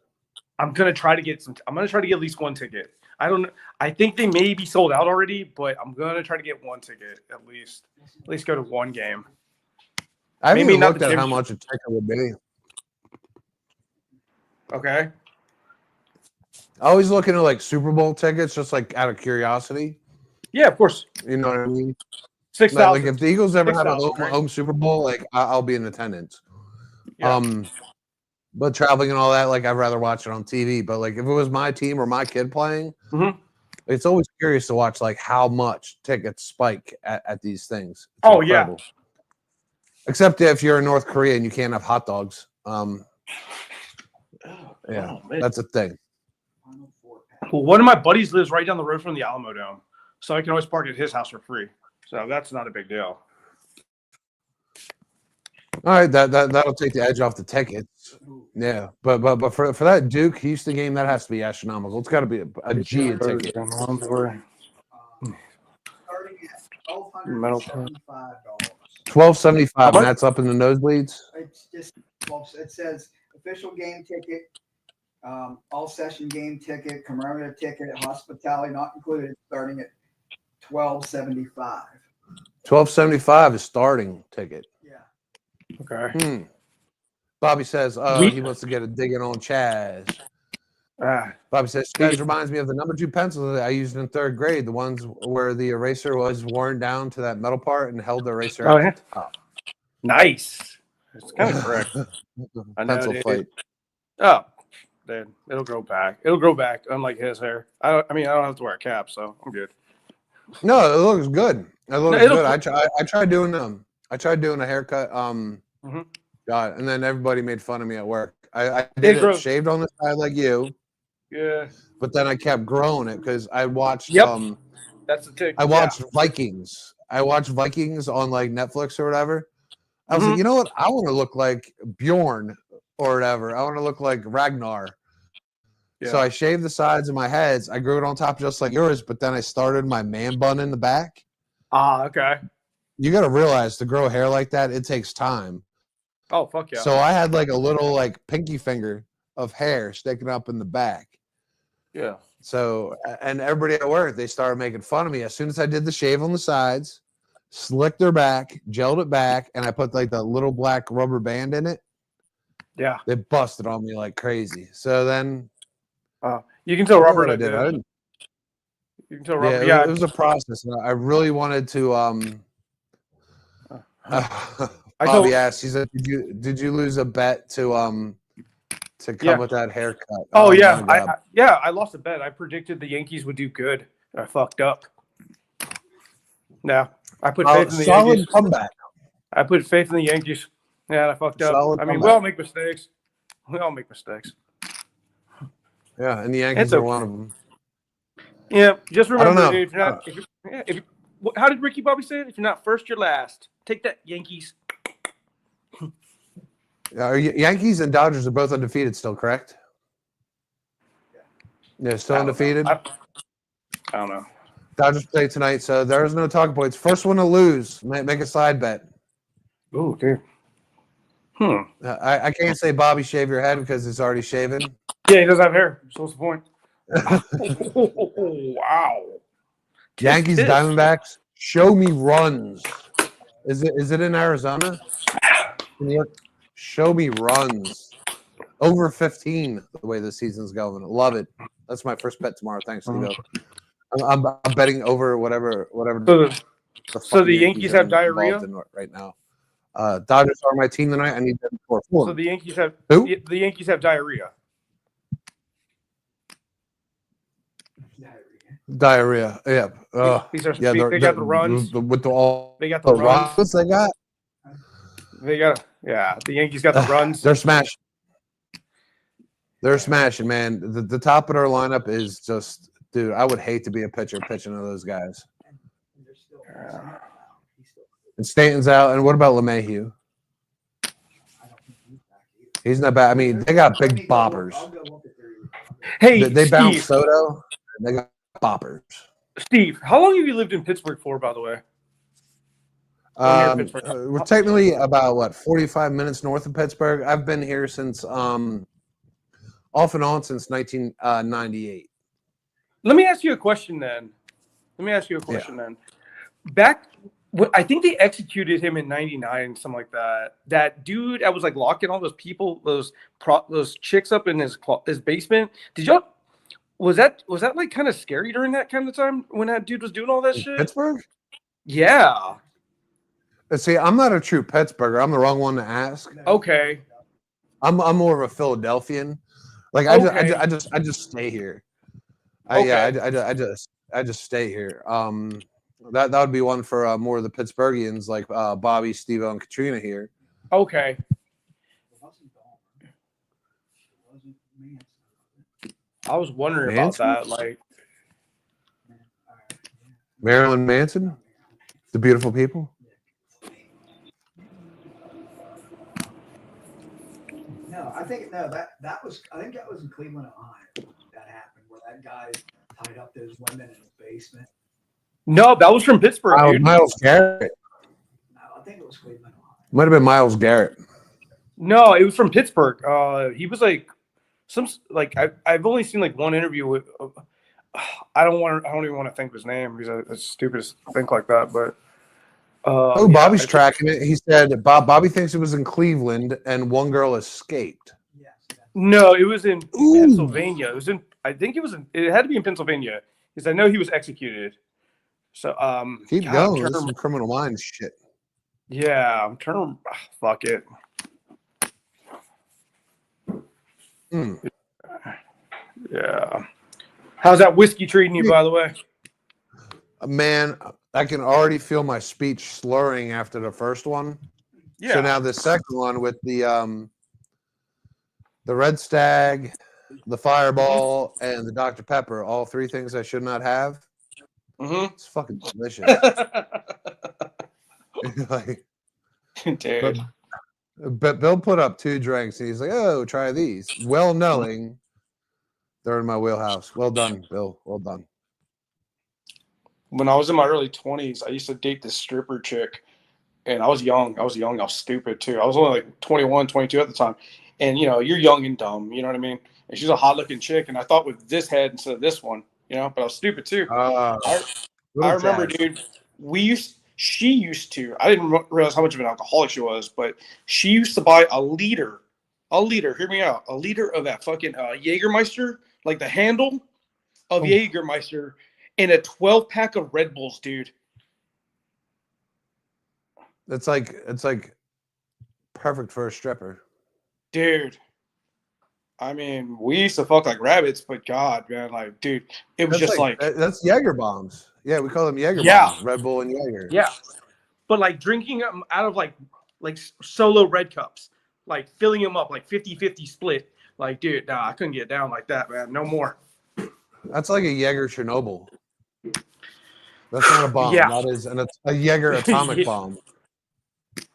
I'm gonna try to get at least one ticket. I don't know. I think they may be sold out already, but I'm gonna try to get one ticket at least. At least go to one game. I haven't even looked at how much a ticket would be. Okay. I always look into like Super Bowl tickets, just like out of curiosity. Yeah, of course. You know what I mean? 6,000. Like if the Eagles ever have a home Super Bowl, like I'll be in attendance. Yeah. But traveling and all that, like I'd rather watch it on TV. But like if it was my team or my kid playing, it's always curious to watch like how much tickets spike at these things. It's incredible. Yeah. Except if you're in North Korea and you can't have hot dogs. Yeah, Oh, man. that's a thing. Final 4-pack. Well, one of my buddies lives right down the road from the Alamo Dome, so I can always park at his house for free. So that's not a big deal. All right, that'll take the edge off the tickets. Yeah, but for that Duke Houston game, that has to be astronomical. It's got to be a G a ticket. Starting at Metal $1,275. $12.75, How and that's up in the nosebleeds. It's just, well, it says official game ticket, all session game ticket, commemorative ticket, hospitality not included, starting at $12.75. $12.75 is starting ticket. Yeah. Okay. Bobby says, he wants to get a dig in on Chaz. Bobby says, Chaz reminds me of the number 2 pencils that I used in 3rd grade, the ones where the eraser was worn down to that metal part and held the eraser at the top. Nice. It's kind of correct. I know, Pencil dude. fight. Oh, dude, it'll grow back. It'll grow back, unlike his hair. I don't have to wear a cap, so I'm good. No, it looks good. It looks it'll- good. I tried doing a haircut. Mhm. God, and then everybody made fun of me at work. I did it shaved on the side like you. Yeah. But then I kept growing it because I watched That's the tick. I watched Vikings. I watched Vikings on like Netflix or whatever. I was like, you know what? I want to look like Bjorn or whatever. I want to look like Ragnar. Yeah. So I shaved the sides of my heads. I grew it on top just like yours, but then I started my man bun in the back. Ah, okay. You got to realize to grow hair like that, it takes time. Oh, fuck yeah. So I had like a little like pinky finger of hair sticking up in the back. Yeah. So, and everybody at work, they started making fun of me. As soon as I did the shave on the sides, slicked their back, gelled it back, and I put like the little black rubber band in it, Yeah. they busted on me like crazy. So then You can tell Robert I I did. did. You can tell Yeah, Robert. it was a process. I really wanted to Bobby asked, he said, did you lose a bet to come with that haircut? Oh yeah. my God. I lost a bet. I predicted the Yankees would do good. I fucked up. No. I put faith in the solid Yankees. comeback. I put faith in the Yankees. Yeah, I fucked up. Solid I mean, we comeback. all make mistakes. We all make mistakes. Yeah, and the Yankees are one of them. Yeah, just remember, know. dude, if you, how did Ricky Bobby say it? If you're not first, you're last. Take that, Yankees. Yankees and Dodgers are both undefeated still, correct? Yeah, still undefeated. I don't know. Dodgers play tonight, so there's no talking points. First one to lose, make a side bet. Oh, dude. I can't say Bobby shave your head because it's already shaven. Yeah, he doesn't have hair. So what's the point? Wow. Yankees, Diamondbacks, show me runs. Is it in Arizona? Show me runs. Over 15, the way the season's going. Love it. That's my first bet tomorrow. Thanks, Steve. I'm betting over whatever. So the Yankees have diarrhea right now. Dodgers are my team tonight. I need them to score 4. So the Yankees have Who? The Yankees have diarrhea. Diarrhea. Yeah. These are Yeah. they got the runs. With all They got the runs. runs they got. The Yankees got the runs. They're smashing. They're smashing, man. The top of their lineup is just, dude, I would hate to be a pitcher pitching to those guys. And Stanton's out. And what about LeMahieu? He's not bad. I mean, they got big boppers. Hey, They Steve, bounced Soto. And they got boppers. Steve, how long have you lived in Pittsburgh for, by the way? We're technically about 45 minutes north of Pittsburgh. I've been here since off and on since 1998. Let me ask you a question then. Back, I think they executed him in '99, something like that. That dude, I was like locking all those people, those chicks up in his basement. Did y'all? Was that like kind of scary during that kind of time when that dude was doing all that shit? Pittsburgh? Yeah. See, I'm not a true Pittsburgher. I'm the wrong one to ask. Okay. I'm more of a Philadelphian. Like I just stay here. I just stay here. That would be one for more of the Pittsburghians, like Bobby, Steve, and Katrina here. Okay. I was wondering about that. Like, Marilyn Manson, the beautiful people. No, I think that was in Cleveland, Ohio. That happened where that guy tied up those women in his basement. no, that was from Pittsburgh, dude. Miles Garrett. No, I think it was Cleveland, Ohio. Might have been Miles Garrett. No, it was from Pittsburgh. He was like I've only seen like one interview with. I don't even want to think of his name because it's stupid to think like that. But Bobby's tracking it. He said Bobby thinks it was in Cleveland and one girl escaped. Yes. No, it was in Pennsylvania. It was in. I think it was. It had to be in Pennsylvania because I know he was executed. So keep going. This is some Criminal Minds shit. Yeah, I'm trying to fuck it. Yeah. How's that whiskey treating you, by the way? Man, I can already feel my speech slurring after the first one. Yeah. So now the second one with the Red Stag, the Fireball, and the Dr. Pepper, all three things I should not have. Mm-hmm. It's fucking delicious. Like, dude. But Bill put up 2 drinks and he's like, "Oh, try these," well knowing they're in my wheelhouse. Well done, Bill. Well done. When I was in my early 20s, I used to date this stripper chick, and I was young. I was stupid too. I was only like 21, 22 at the time. And you know, you're young and dumb, you know what I mean? And she's a hot looking chick, and I thought with this head instead of this one, you know, but I was stupid too. I remember, dude, she used to, I didn't realize how much of an alcoholic she was, but she used to buy a liter, hear me out, a liter of that fucking Jägermeister, like the handle of Jägermeister, and a 12-pack of Red Bulls, dude. It's like perfect for a stripper. Dude. I mean, we used to fuck like rabbits, but God, man, like, dude, it was That's just like that's Jaeger bombs. Yeah, we call them Jaeger bombs. Red Bull and Jaeger. Yeah. But like drinking them out of like solo red cups, like filling them up like 50-50 split. Like, dude, nah, I couldn't get down like that, man. No more. That's like a Jaeger Chernobyl. That's not a bomb. Yeah. That is a Jaeger atomic bomb.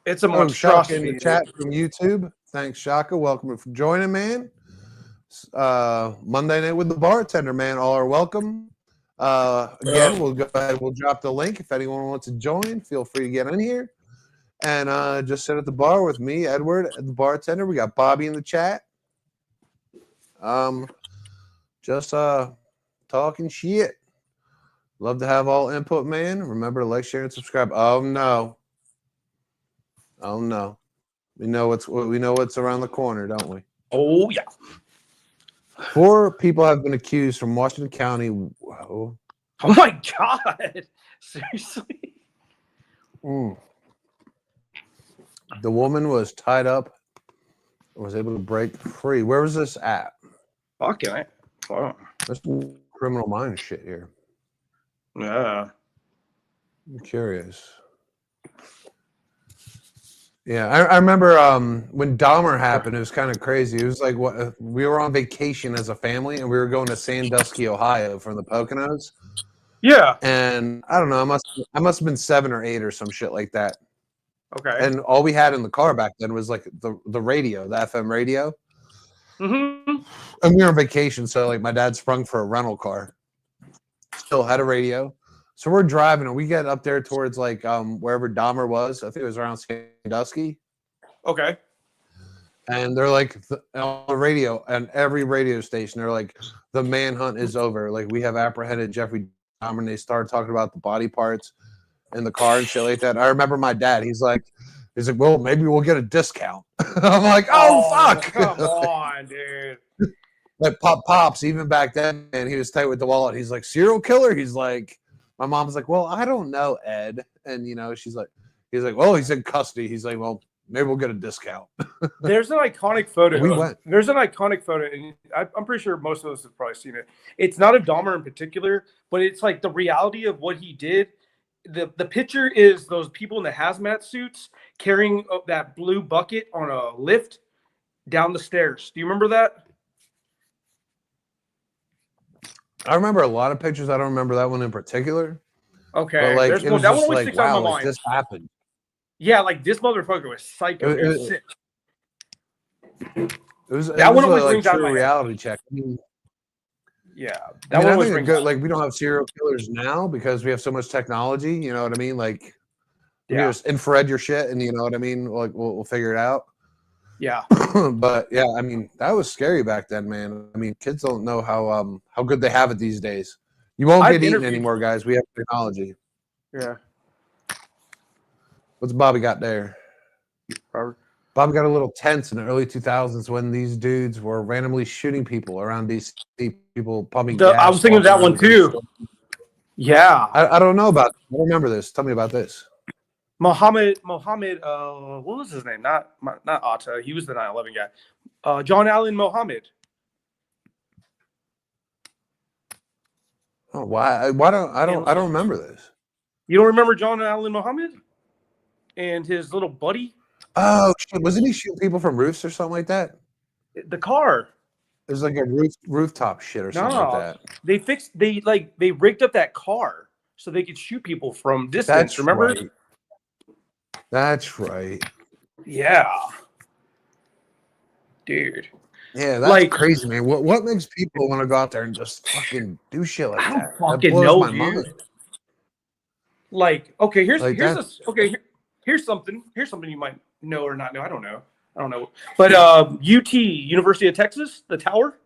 It's a Shaka monstrosity. in the chat from YouTube. Thanks, Shaka. Welcome for joining, man. Monday Night with the Bartender, man. All are welcome. Again, we'll go ahead. We'll drop the link. If anyone wants to join, feel free to get in here. And just sit at the bar with me, Edward, the bartender. We got Bobby in the chat. Just talking shit. Love to have all input, man. Remember to like, share, and subscribe. Oh no. We know what's around the corner, don't we? Oh yeah. 4 people have been accused from Washington County. Whoa. Oh my God. Seriously? The woman was tied up and was able to break free. Where was this at? Okay. Wow. There's some Criminal Minds shit here. Yeah. I'm curious. Yeah, I remember when Dahmer happened, it was kind of crazy. It was like we were on vacation as a family, and we were going to Sandusky, Ohio from the Poconos. Yeah. And I don't know, I must have been 7 or 8 or some shit like that. Okay. And all we had in the car back then was like the radio, the FM radio. Mm-hmm. And we were on vacation, so like my dad sprung for a rental car. Still had a radio. So we're driving, and we get up there towards like wherever Dahmer was. I think it was around Sandusky. Okay. And they're like on the radio, and every radio station, they're like, the manhunt is over. Like, we have apprehended Jeffrey Dahmer, and they started talking about the body parts in the car and shit like that. I remember my dad. He's like, well, maybe we'll get a discount. I'm like, oh fuck! Come on, dude. Like pops, even back then, man, he was tight with the wallet. He's like, serial killer. He's like. My mom's like, well, I don't know, Ed. And, you know, he's like, well, he's in custody. He's like, well, maybe we'll get a discount. There's an iconic photo. We went. There's an iconic photo, and I'm pretty sure most of us have probably seen it. It's not of Dahmer in particular, but it's like the reality of what he did. The picture is those people in the hazmat suits carrying that blue bucket on a lift down the stairs. Do you remember that? I remember a lot of pictures. I don't remember that one in particular. Okay, But like, there's it one. was That one just always like, sticks out in wow, my like mind. this happened. Yeah, like this motherfucker was psycho. It, He was it, sick. it was That one a always like rings out in true my head. reality check. I mean, Yeah, I that mean, one I always think rings good. out. Like, we don't have serial killers now because we have so much technology. You know what I mean? Like, we Yeah, just infrared your shit, and you know what I mean. Like, we'll figure it out. yeah. But yeah, I mean, that was scary back then, man. I mean, kids don't know how good they have it these days. You won't I've get eaten interviewed. anymore, guys. We have technology. Yeah, What's Bobby got there? Robert. Bobby got a little tense in the early 2000s when these dudes were randomly shooting people around DC, people pumping gas. I was thinking of that walking one around the too. store. Yeah, I don't know about. I don't remember this. Tell me about this. Mohammed. What was his name? Not Atta. He was the 9/11 guy. John Allen Mohammed. Oh, why don't I don't remember this. You don't remember John Allen Mohammed and his little buddy? Oh shit! Wasn't he shooting people from roofs or something like that? The car. There's like a rooftop shit or something like No, that. they rigged up that car so they could shoot people from distance. That's Remember? right. That's right. Yeah, dude. Yeah, that's Like, crazy, man. What makes people want to go out there and just fucking do shit like I that? don't That fucking blows know, my dude. mind. Like, okay, here's Like here's that- this. Okay, here's something. Here's something you might know or not know. I don't know. But UT, University of Texas, the tower.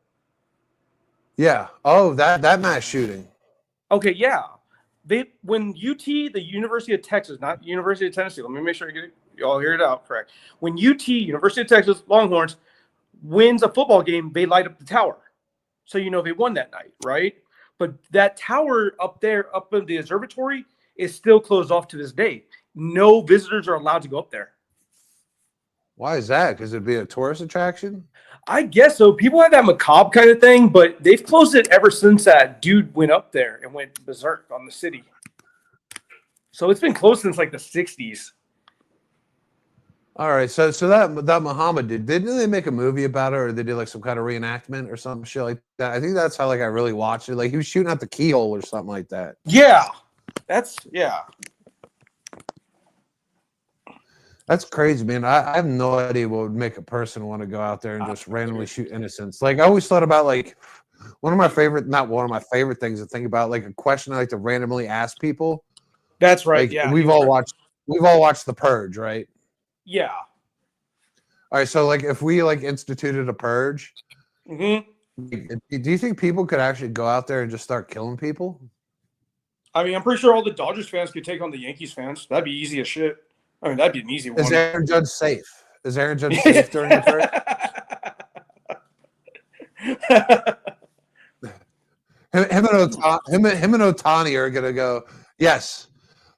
Yeah. Oh, that mass shooting. Okay, yeah. When UT, the University of Texas, not University of Tennessee. Let me make sure you all hear it out correct. When UT, University of Texas Longhorns, wins a football game, they light up the tower, so you know they won that night, right? But that tower up there, up in the observatory, is still closed off to this day. No visitors are allowed to go up there. Why is that? Because it'd be a tourist attraction? I guess so. People have that macabre kind of thing, but they've closed it ever since that dude went up there and went berserk on the city. So it's been closed since like the 60s. All right. So that Muhammad dude, didn't they make a movie about it, or they did like some kind of reenactment or some shit like that? I think that's how like I really watched it. Like, he was shooting out the keyhole or something like that. Yeah. Yeah. That's crazy, man. I have no idea what would make a person want to go out there and just randomly shoot innocents. Like, I always thought about like not one of my favorite things to think about, like a question I like to randomly ask people. That's right. Like, Yeah. we've all watched The Purge, right? Yeah. All right, so like if we like instituted a purge, Mm-hmm. do you think people could actually go out there and just start killing people? I mean, I'm pretty sure all the Dodgers fans could take on the Yankees fans. That'd be easy as shit. I mean, that'd be an easy one. Is Aaron Judge safe? Is Aaron Judge safe during the purge? Him and Ohtani are gonna go. Yes.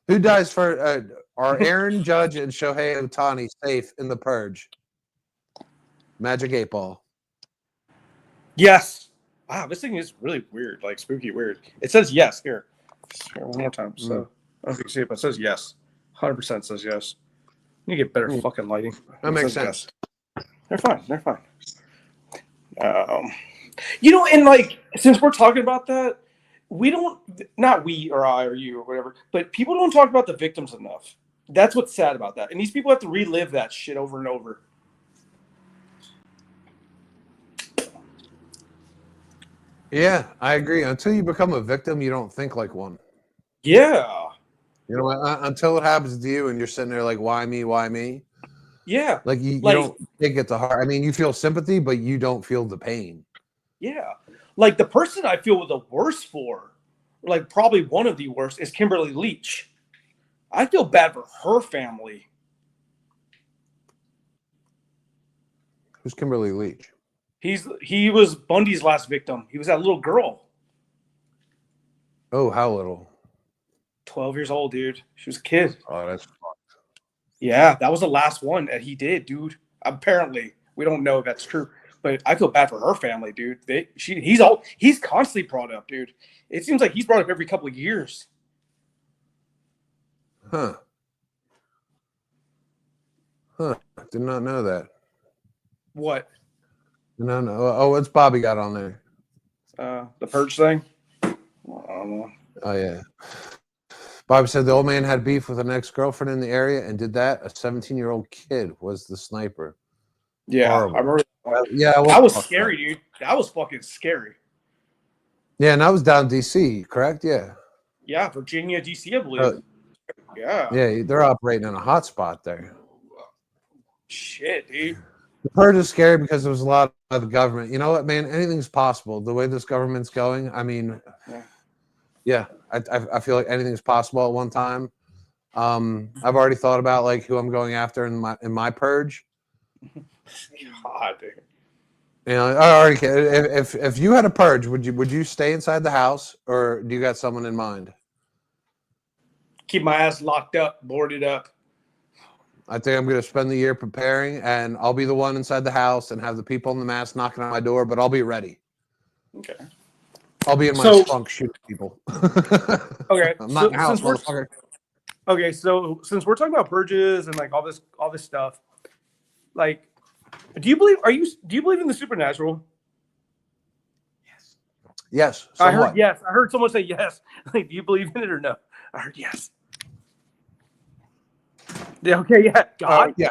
Who dies first? Are Aaron Judge and Shohei Ohtani safe in the purge? Magic 8-Ball. Yes. Wow, this thing is really weird, like spooky weird. It says yes here. One more time. So I don't know if you can see it, but it says yes. 100% says yes. You get better fucking lighting. That makes sense. Yes. They're fine. And like, since we're talking about that, we don't, not we or I or you or whatever, but people don't talk about the victims enough. That's what's sad about that. And these people have to relive that shit over and over. Yeah, I agree. Until you become a victim, you don't think like one. Yeah. You know, until it happens to you and you're sitting there like, why me? Why me? Yeah. Like, you don't take it to heart. I mean, you feel sympathy, but you don't feel the pain. Yeah. Like, the person I feel the worst for, like probably one of the worst, is Kimberly Leach. I feel bad for her family. Who's Kimberly Leach? He was Bundy's last victim. He was that little girl. Oh, how little? 12 years old, dude. She was a kid. Oh, that's fucked. Yeah, that was the last one that he did, dude. Apparently. We don't know if that's true. But I feel bad for her family, dude. He's constantly brought up, dude. It seems like he's brought up every couple of years. Huh. Did not know that. What? No. Oh, what's Bobby got on there? The purge thing? don't know. Oh yeah. Bobby said the old man had beef with an ex-girlfriend in the area and did that. A 17-year-old kid was the sniper. Yeah, Horrible. I remember. Yeah, That was fucked scary, up. dude. That was fucking scary. Yeah, and I was down in DC, correct? Yeah. Yeah, Virginia, DC, I believe. Yeah. Yeah, they're operating in a hot spot there. Shit, dude. The purge is scary because there was a lot of the government. You know what, man? Anything's possible. The way this government's going, I mean, yeah, I feel like anything's possible at one time. I've already thought about like who I'm going after in my purge. God, dude. You know, I already if you had a purge, would you stay inside the house or do you got someone in mind? Keep my ass locked up, boarded up. I think I'm going to spend the year preparing, and I'll be the one inside the house and have the people in the mask knocking on my door, but I'll be ready. Okay. I'll be in my trunk shooting people. Okay. I'm not in the house, motherfucker. Okay, so since we're talking about purges and like all this stuff, like, do you believe in the supernatural? Yes. I Somewhat. heard yes. I heard someone say yes. Like, do you believe in it or no? I heard yes. Yeah, okay, yeah. God? Yeah.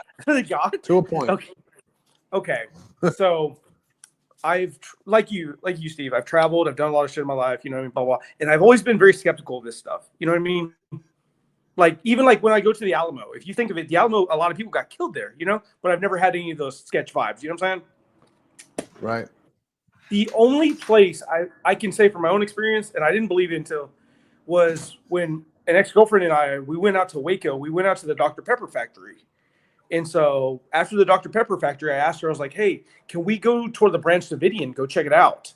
God? To a point. Okay. So like you, Steve, I've traveled, I've done a lot of shit in my life, you know what I mean, blah, blah. And I've always been very skeptical of this stuff. You know what I mean? Like, even like when I go to the Alamo, if you think of it, the Alamo, a lot of people got killed there, you know, but I've never had any of those sketch vibes. You know what I'm saying? Right. The only place I can say from my own experience, and I didn't believe it until, was when an ex-girlfriend and we went out to Waco. We went out to the Dr. Pepper factory. And so after the Dr. Pepper factory, I asked her, I was like, hey, can we go toward the Branch Davidian, go check it out?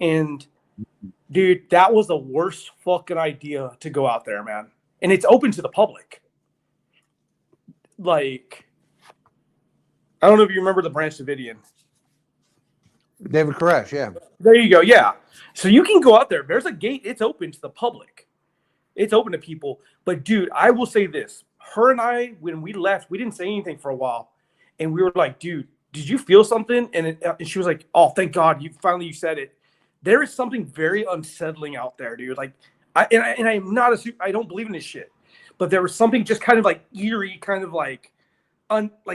And dude, that was the worst fucking idea to go out there, man. And it's open to the public. Like, I don't know if you remember the Branch Davidian. David Koresh, yeah. There you go, yeah. So you can go out there. There's a gate. It's open to the public. It's open to people. But, dude, I will say this. Her and I, when we left, we didn't say anything for a while. And we were like, dude, did you feel something? And she was like, oh, thank God. You said it. There is something very unsettling out there, dude. Like, I'm not I don't believe in this shit. But there was something just kind of like eerie, kind of like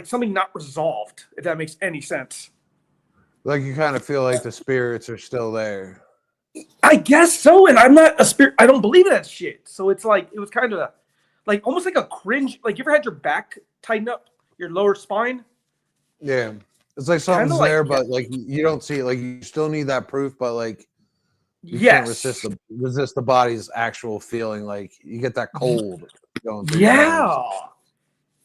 something not resolved, if that makes any sense. Like you kind of feel like the spirits are still there. I guess so. And I'm not a spirit. I don't believe in that shit. So it's like, it was kind of like almost like a cringe. Like, you ever had your back tighten up, your lower spine? Yeah. It's like something's like, there, but like you don't see it. Like you still need that proof, but like you can't resist the body's actual feeling. Like you get that cold going through your veins.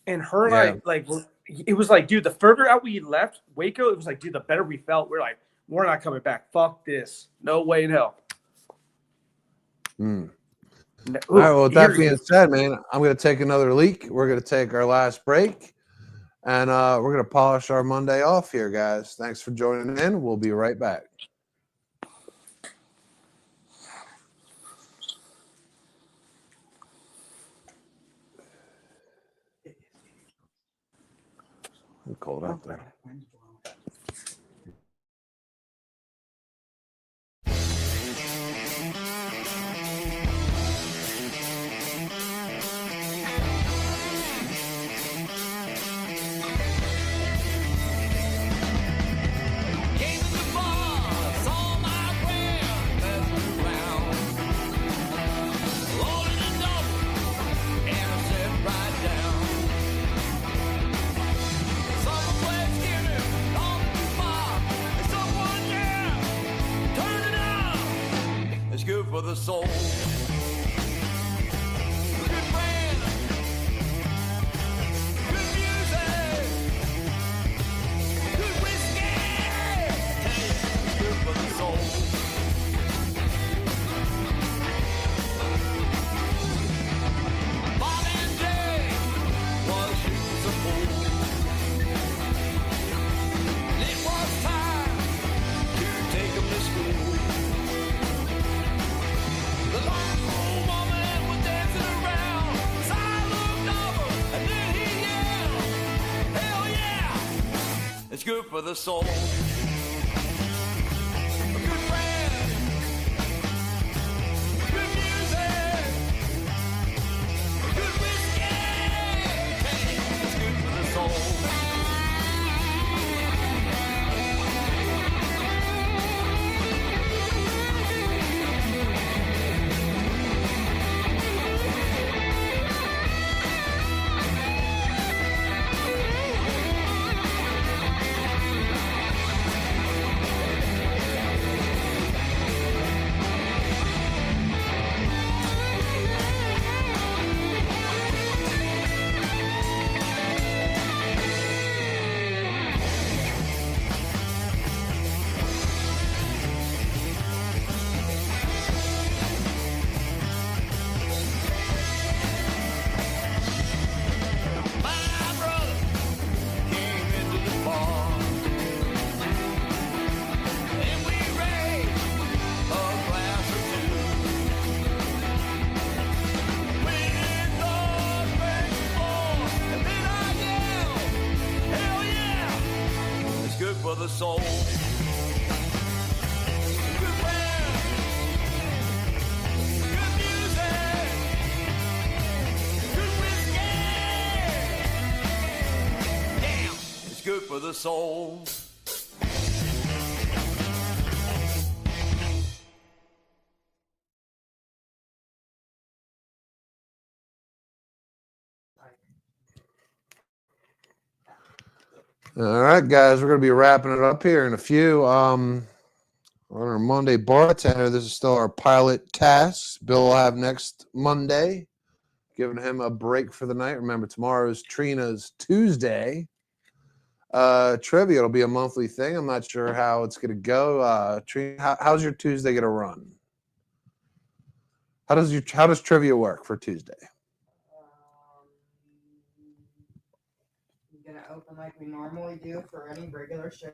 And her and I, like, it was like, dude, the further out we left Waco, it was like, dude, the better we felt. We're like, we're not coming back. Fuck this. No way in hell. All right. Well, with that being said, man, I'm going to take another leak. We're going to take our last break, and we're going to polish our Monday off here, guys. Thanks for joining in. We'll be right back. It's cold out there. Good for the soul. Good friend. Good music. Good whiskey. It's good for the soul. Bob and Jay was shooting some pool. It was time to take them to school. The long old woman was dancing around. So I looked over and then he yelled, hell yeah, it's good for the soul. A good friend, good good for the soul. Good band, good music, good whiskey. Damn, it's good for the soul. All right, guys, we're going to be wrapping it up here in a few. On our Monday bartender, this is still our pilot tasks. Bill will have next Monday, giving him a break for the night. Remember, tomorrow is Trina's Tuesday. Trivia will be a monthly thing. I'm not sure how it's going to go. Trina, how's your Tuesday going to run? How does trivia work for Tuesday? I'm gonna open like we normally do for any regular show.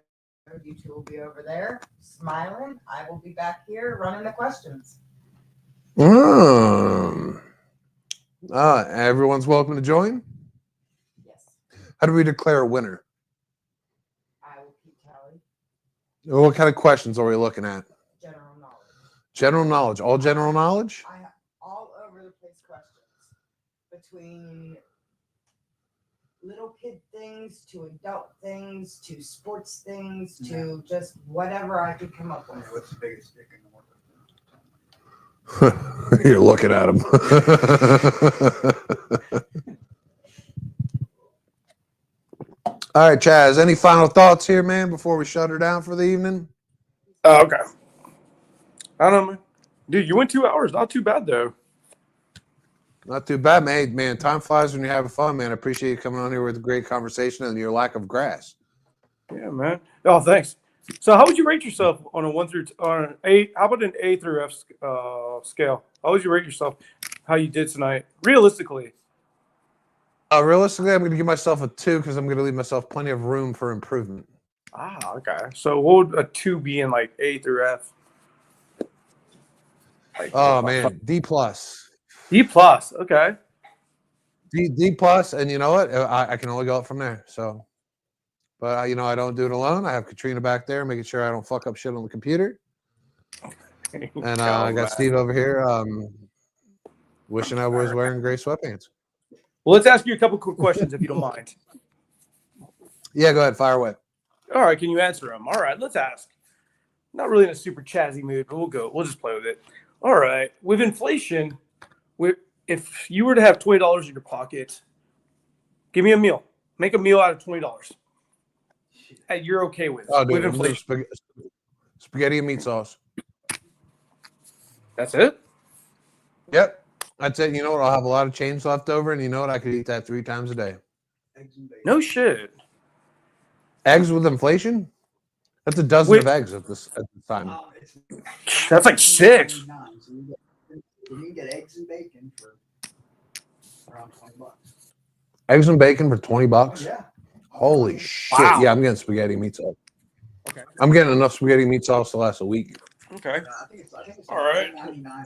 You two will be over there smiling. I will be back here running the questions. Everyone's welcome to join. Yes, How do we declare a winner? I will keep tally. What kind of questions are we looking at? General knowledge. General knowledge. All general knowledge? I have all over the place questions between little kid things to adult things to sports things to just whatever I could come up with. What's the biggest dick in the world? You're looking at him. All right, Chaz, any final thoughts here, man, before we shut her down for the evening? Oh, okay. I don't know, man. Dude, you went 2 hours. Not too bad, though. Not too bad, man. Man, time flies when you're having fun, man. I appreciate you coming on here with a great conversation and your lack of grass. Yeah, man. Oh, thanks. So, how would you rate yourself on a 1 through on an 8? How about an A through F scale? How would you rate yourself? How you did tonight, realistically? Realistically, I'm going to give myself a 2 because I'm going to leave myself plenty of room for improvement. Ah, okay. So, what would a 2 be in like A through F? Like, Oh man, D plus. D plus. Okay. D plus, and you know what? I can only go up from there. So, but I don't do it alone. I have Katrina back there making sure I don't fuck up shit on the computer, and I got Steve over here wishing I was wearing gray sweatpants. Well, let's ask you a couple quick questions if you don't mind. Yeah, go ahead, fire away. All right, can you answer them? All right, let's ask. Not really in a super chazzy mood, but we'll go. We'll just play with it. All right, with inflation, if you were to have $20 in your pocket, give me a meal. Make a meal out of $20. That you're okay with. Oh, dude, with inflation. Spaghetti and meat sauce. That's it? Yep. That's it. You know what? I'll have a lot of change left over, and you know what? I could eat that 3 times a day. No shit. Eggs with inflation? That's a dozen of eggs at this time. That's like 6. So you can get eggs and bacon for around $20. Eggs and bacon for $20? Yeah. Holy shit. Wow. Yeah, I'm getting spaghetti meat sauce. Okay. I'm getting enough spaghetti meat sauce to last a week. Okay. I think it's All right. $9.99.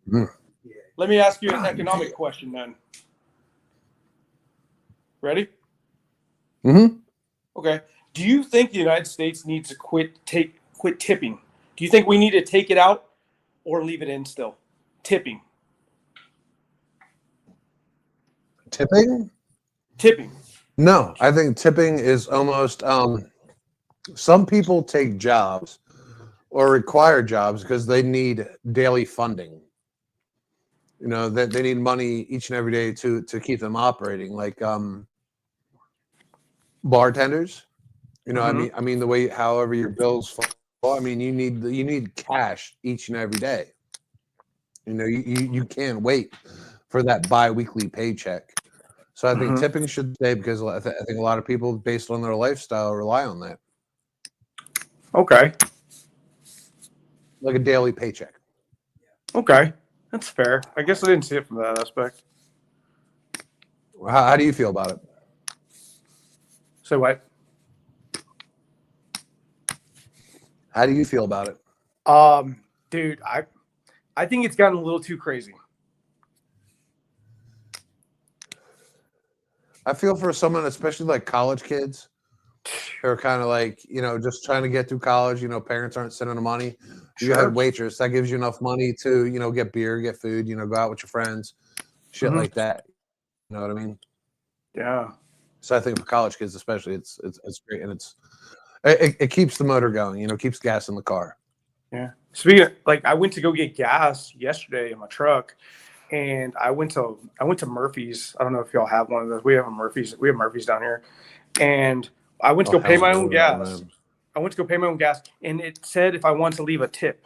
Mm. Yeah. Let me ask you an economic question then. Ready? Mm-hmm. Okay. Do you think the United States needs to quit tipping? Do you think we need to take it out or leave it in still? Tipping. Tipping? Tipping. No, I think tipping is almost some people take jobs or require jobs because they need daily funding. You know, that they need money each and every day to keep them operating, like bartenders. You know, I mean the way however your bills fall, I mean you need cash each and every day. You know, you can't wait for that bi-weekly paycheck. So I think tipping should stay because I think a lot of people, based on their lifestyle, rely on that. Okay. Like a daily paycheck. Okay. That's fair. I guess I didn't see it from that aspect. How do you feel about it? Say what? How do you feel about it? Dude, I think it's gotten a little too crazy. I feel for someone, especially like college kids, who are kind of like, just trying to get through college. Parents aren't sending the money. You Sure. had waitress that gives you enough money to, get beer, get food, go out with your friends, shit Mhm. like that. You know what I mean? Yeah. So I think for college kids, especially, it's great, and it keeps the motor going. Keeps gas in the car. Yeah. Speaking of, I went to go get gas yesterday in my truck, and I went to Murphy's. I don't know if y'all have one of those. We have Murphy's. We have Murphy's down here, and I went to go pay my own gas. I went to go pay my own gas, and it said if I want to leave a tip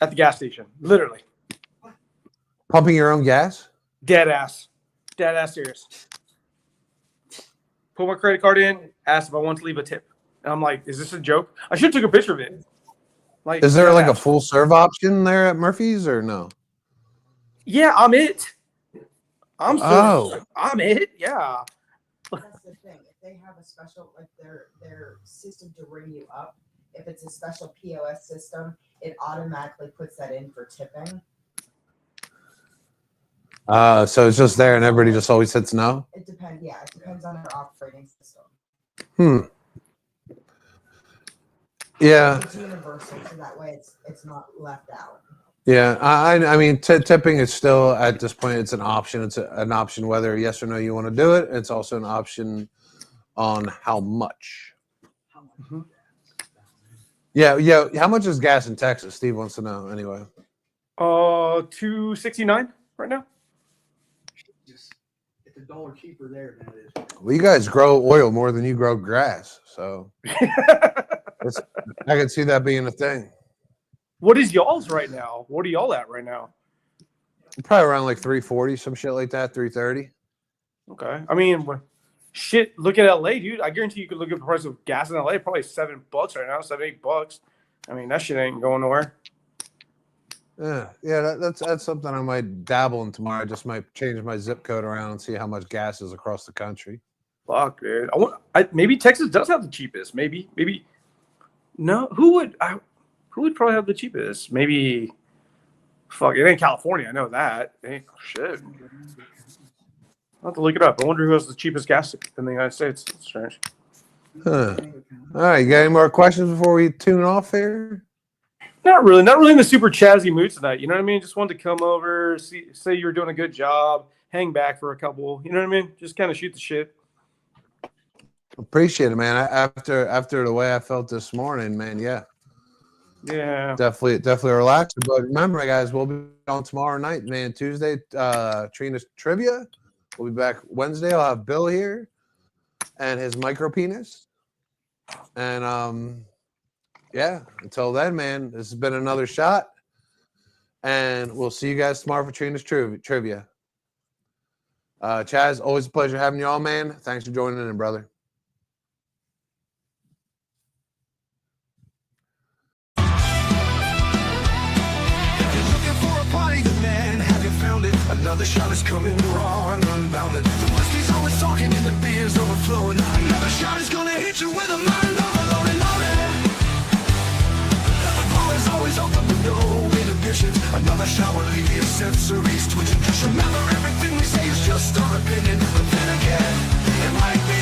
at the gas station. Literally, Pumping your own gas? dead ass serious. Put my credit card in, asked if I want to leave a tip, and I'm like, "Is this a joke?" I should have took a picture of it. Is there dead a ass. full serve option there at Murphy's or no? Yeah, I'm it. I'm it. Yeah. That's the thing. If they have a special, their system to ring you up, if it's a special POS system, it automatically puts that in for tipping. So it's just there, and everybody just always hits no. It depends. Yeah, it depends on their operating system. Yeah. It's universal, so that way it's not left out. Yeah, I mean, tipping is still at this point. It's an option. It's an option whether yes or no you want to do it. It's also an option on how much. Mhm. Yeah. How much is gas in Texas? Steve wants to know. Anyway. $2.69 right now. Just it's $1 cheaper there than it is. Well, you guys grow oil more than you grow grass, so I can see that being a thing. What is y'all's right now? What are y'all at right now? Probably around like 340, some shit like that, 330. Okay. I mean, shit, look at LA, dude. I guarantee you could look at the price of gas in LA, probably $7 right now, $7-8. I mean, that shit ain't going nowhere. Yeah, that's something I might dabble in tomorrow. I just might change my zip code around and see how much gas is across the country. Fuck, dude. Maybe Texas does have the cheapest. Maybe. No, who would probably have the cheapest? Maybe. Fuck, it ain't California. I know that. Shit. I'll have to look it up. I wonder who has the cheapest gas in the United States. That's strange. Huh. All right, you got any more questions before we tune off here? Not really in the super chazzy mood tonight. You know what I mean? Just wanted to come over, say you were doing a good job, hang back for a couple. You know what I mean? Just kind of shoot the shit. Appreciate it, man. After the way I felt this morning, man, yeah, definitely relaxed. But remember, guys, we'll be on tomorrow night, man. Tuesday, Trina's trivia. We'll be back Wednesday. I'll have Bill here and his micro penis. And yeah, until then, man, this has been another shot. And we'll see you guys tomorrow for Trina's trivia. Chaz, always a pleasure having you on, man. Thanks for joining in, brother. Another shot is coming raw and unbounded. The whiskey's always talking and the beer's overflowing. Another shot is gonna hit you with a mind overloaded. Always open with no inhibitions. Another shot will leave your sensories twitching. Just remember, everything we say is just our opinion. But then again, it might be